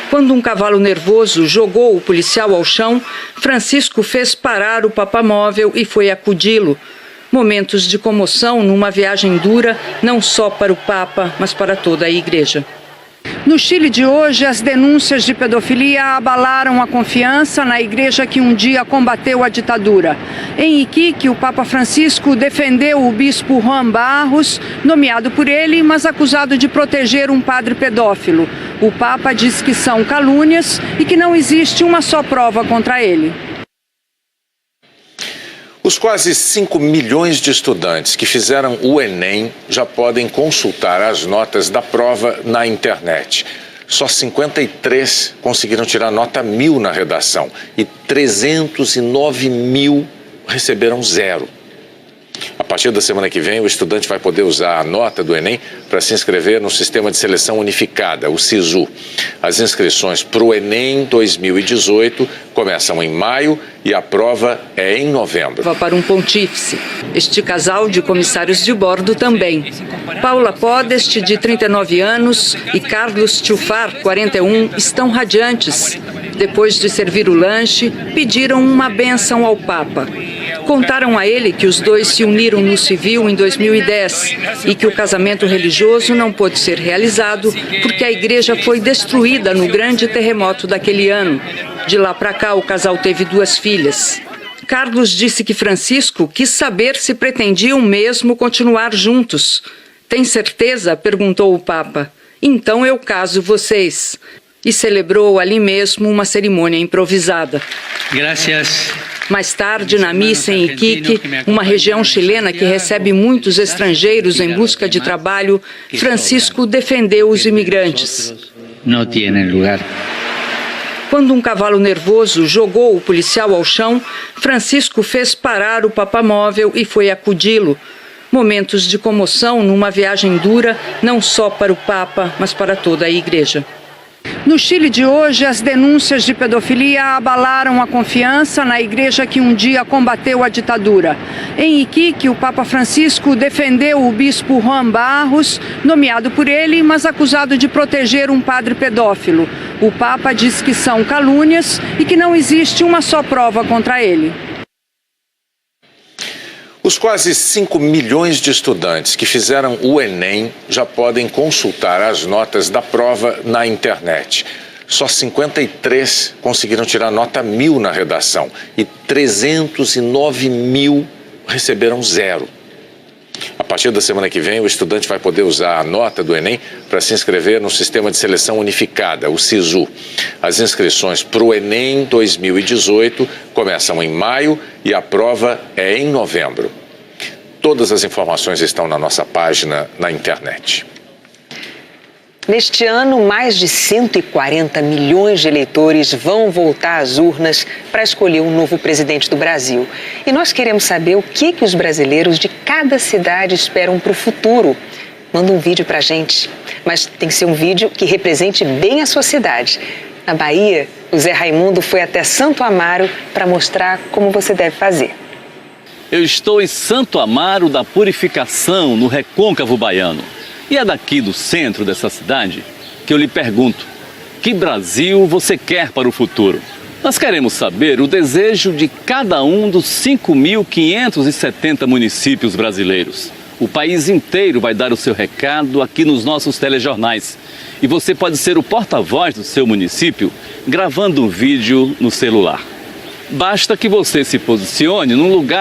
[SPEAKER 3] Quando um cavalo nervoso jogou o policial ao chão, Francisco fez parar o papamóvel e foi acudi-lo. Momentos de comoção numa viagem dura, não só para o Papa, mas para toda a igreja. No Chile de hoje, as denúncias de pedofilia abalaram a confiança na igreja que um dia combateu a ditadura. Em Iquique, o Papa Francisco defendeu o bispo Juan Barros, nomeado por ele, mas acusado de proteger um padre pedófilo. O Papa diz que são calúnias e que não existe uma só prova contra ele.
[SPEAKER 2] Os quase 5 milhões de estudantes que fizeram o Enem já podem consultar as notas da prova na internet. Só 53 conseguiram tirar nota 1000 na redação e 309 mil receberam 0. A partir da semana que vem, o estudante vai poder usar a nota do Enem para se inscrever no Sistema de Seleção Unificada, o SISU. As inscrições para o Enem 2018 começam em maio e a prova é em novembro.
[SPEAKER 3] Para um pontífice. Este casal de comissários de bordo também. Paula Podest, de 39 anos, e Carlos Tchufar, 41, estão radiantes. Depois de servir o lanche, pediram uma bênção ao Papa. Contaram a ele que os dois se uniram no civil em 2010 e que o casamento religioso não pôde ser realizado porque a igreja foi destruída no grande terremoto daquele ano. De lá para cá, o casal teve 2 filhas. Carlos disse que Francisco quis saber se pretendiam mesmo continuar juntos. Tem certeza? Perguntou o Papa. Então eu caso vocês. E celebrou ali mesmo uma cerimônia improvisada.
[SPEAKER 5] Graças.
[SPEAKER 3] Mais tarde, na missa em Iquique, uma região chilena que recebe muitos estrangeiros em busca de trabalho, Francisco defendeu os imigrantes.
[SPEAKER 5] Não tem lugar.
[SPEAKER 3] Quando um cavalo nervoso jogou o policial ao chão, Francisco fez parar o papamóvel e foi acudi-lo. Momentos de comoção numa viagem dura, não só para o Papa, mas para toda a igreja. No Chile de hoje, as denúncias de pedofilia abalaram a confiança na igreja que um dia combateu a ditadura. Em Iquique, o Papa Francisco defendeu o bispo Juan Barros, nomeado por ele, mas acusado de proteger um padre pedófilo. O Papa diz que são calúnias e que não existe uma só prova contra ele.
[SPEAKER 2] Os quase 5 milhões de estudantes que fizeram o Enem já podem consultar as notas da prova na internet. Só 53 conseguiram tirar nota 1000 na redação e 309 mil receberam 0. A partir da semana que vem, o estudante vai poder usar a nota do Enem para se inscrever no Sistema de Seleção Unificada, o SISU. As inscrições para o Enem 2018 começam em maio e a prova é em novembro. Todas as informações estão na nossa página na internet.
[SPEAKER 1] Neste ano, mais de 140 milhões de eleitores vão voltar às urnas para escolher um novo presidente do Brasil. E nós queremos saber o que os brasileiros de cada cidade esperam para o futuro. Manda um vídeo para a gente, mas tem que ser um vídeo que represente bem a sua cidade. Na Bahia, O Zé Raimundo foi até Santo Amaro para mostrar como você deve fazer.
[SPEAKER 7] Eu estou em Santo Amaro da Purificação, no Recôncavo Baiano. E é daqui do centro dessa cidade que eu lhe pergunto: que Brasil você quer para o futuro? Nós queremos saber o desejo de cada um dos 5.570 municípios brasileiros. O país inteiro vai dar o seu recado aqui nos nossos telejornais. E você pode ser o porta-voz do seu município gravando um vídeo no celular. Basta que você se posicione num lugar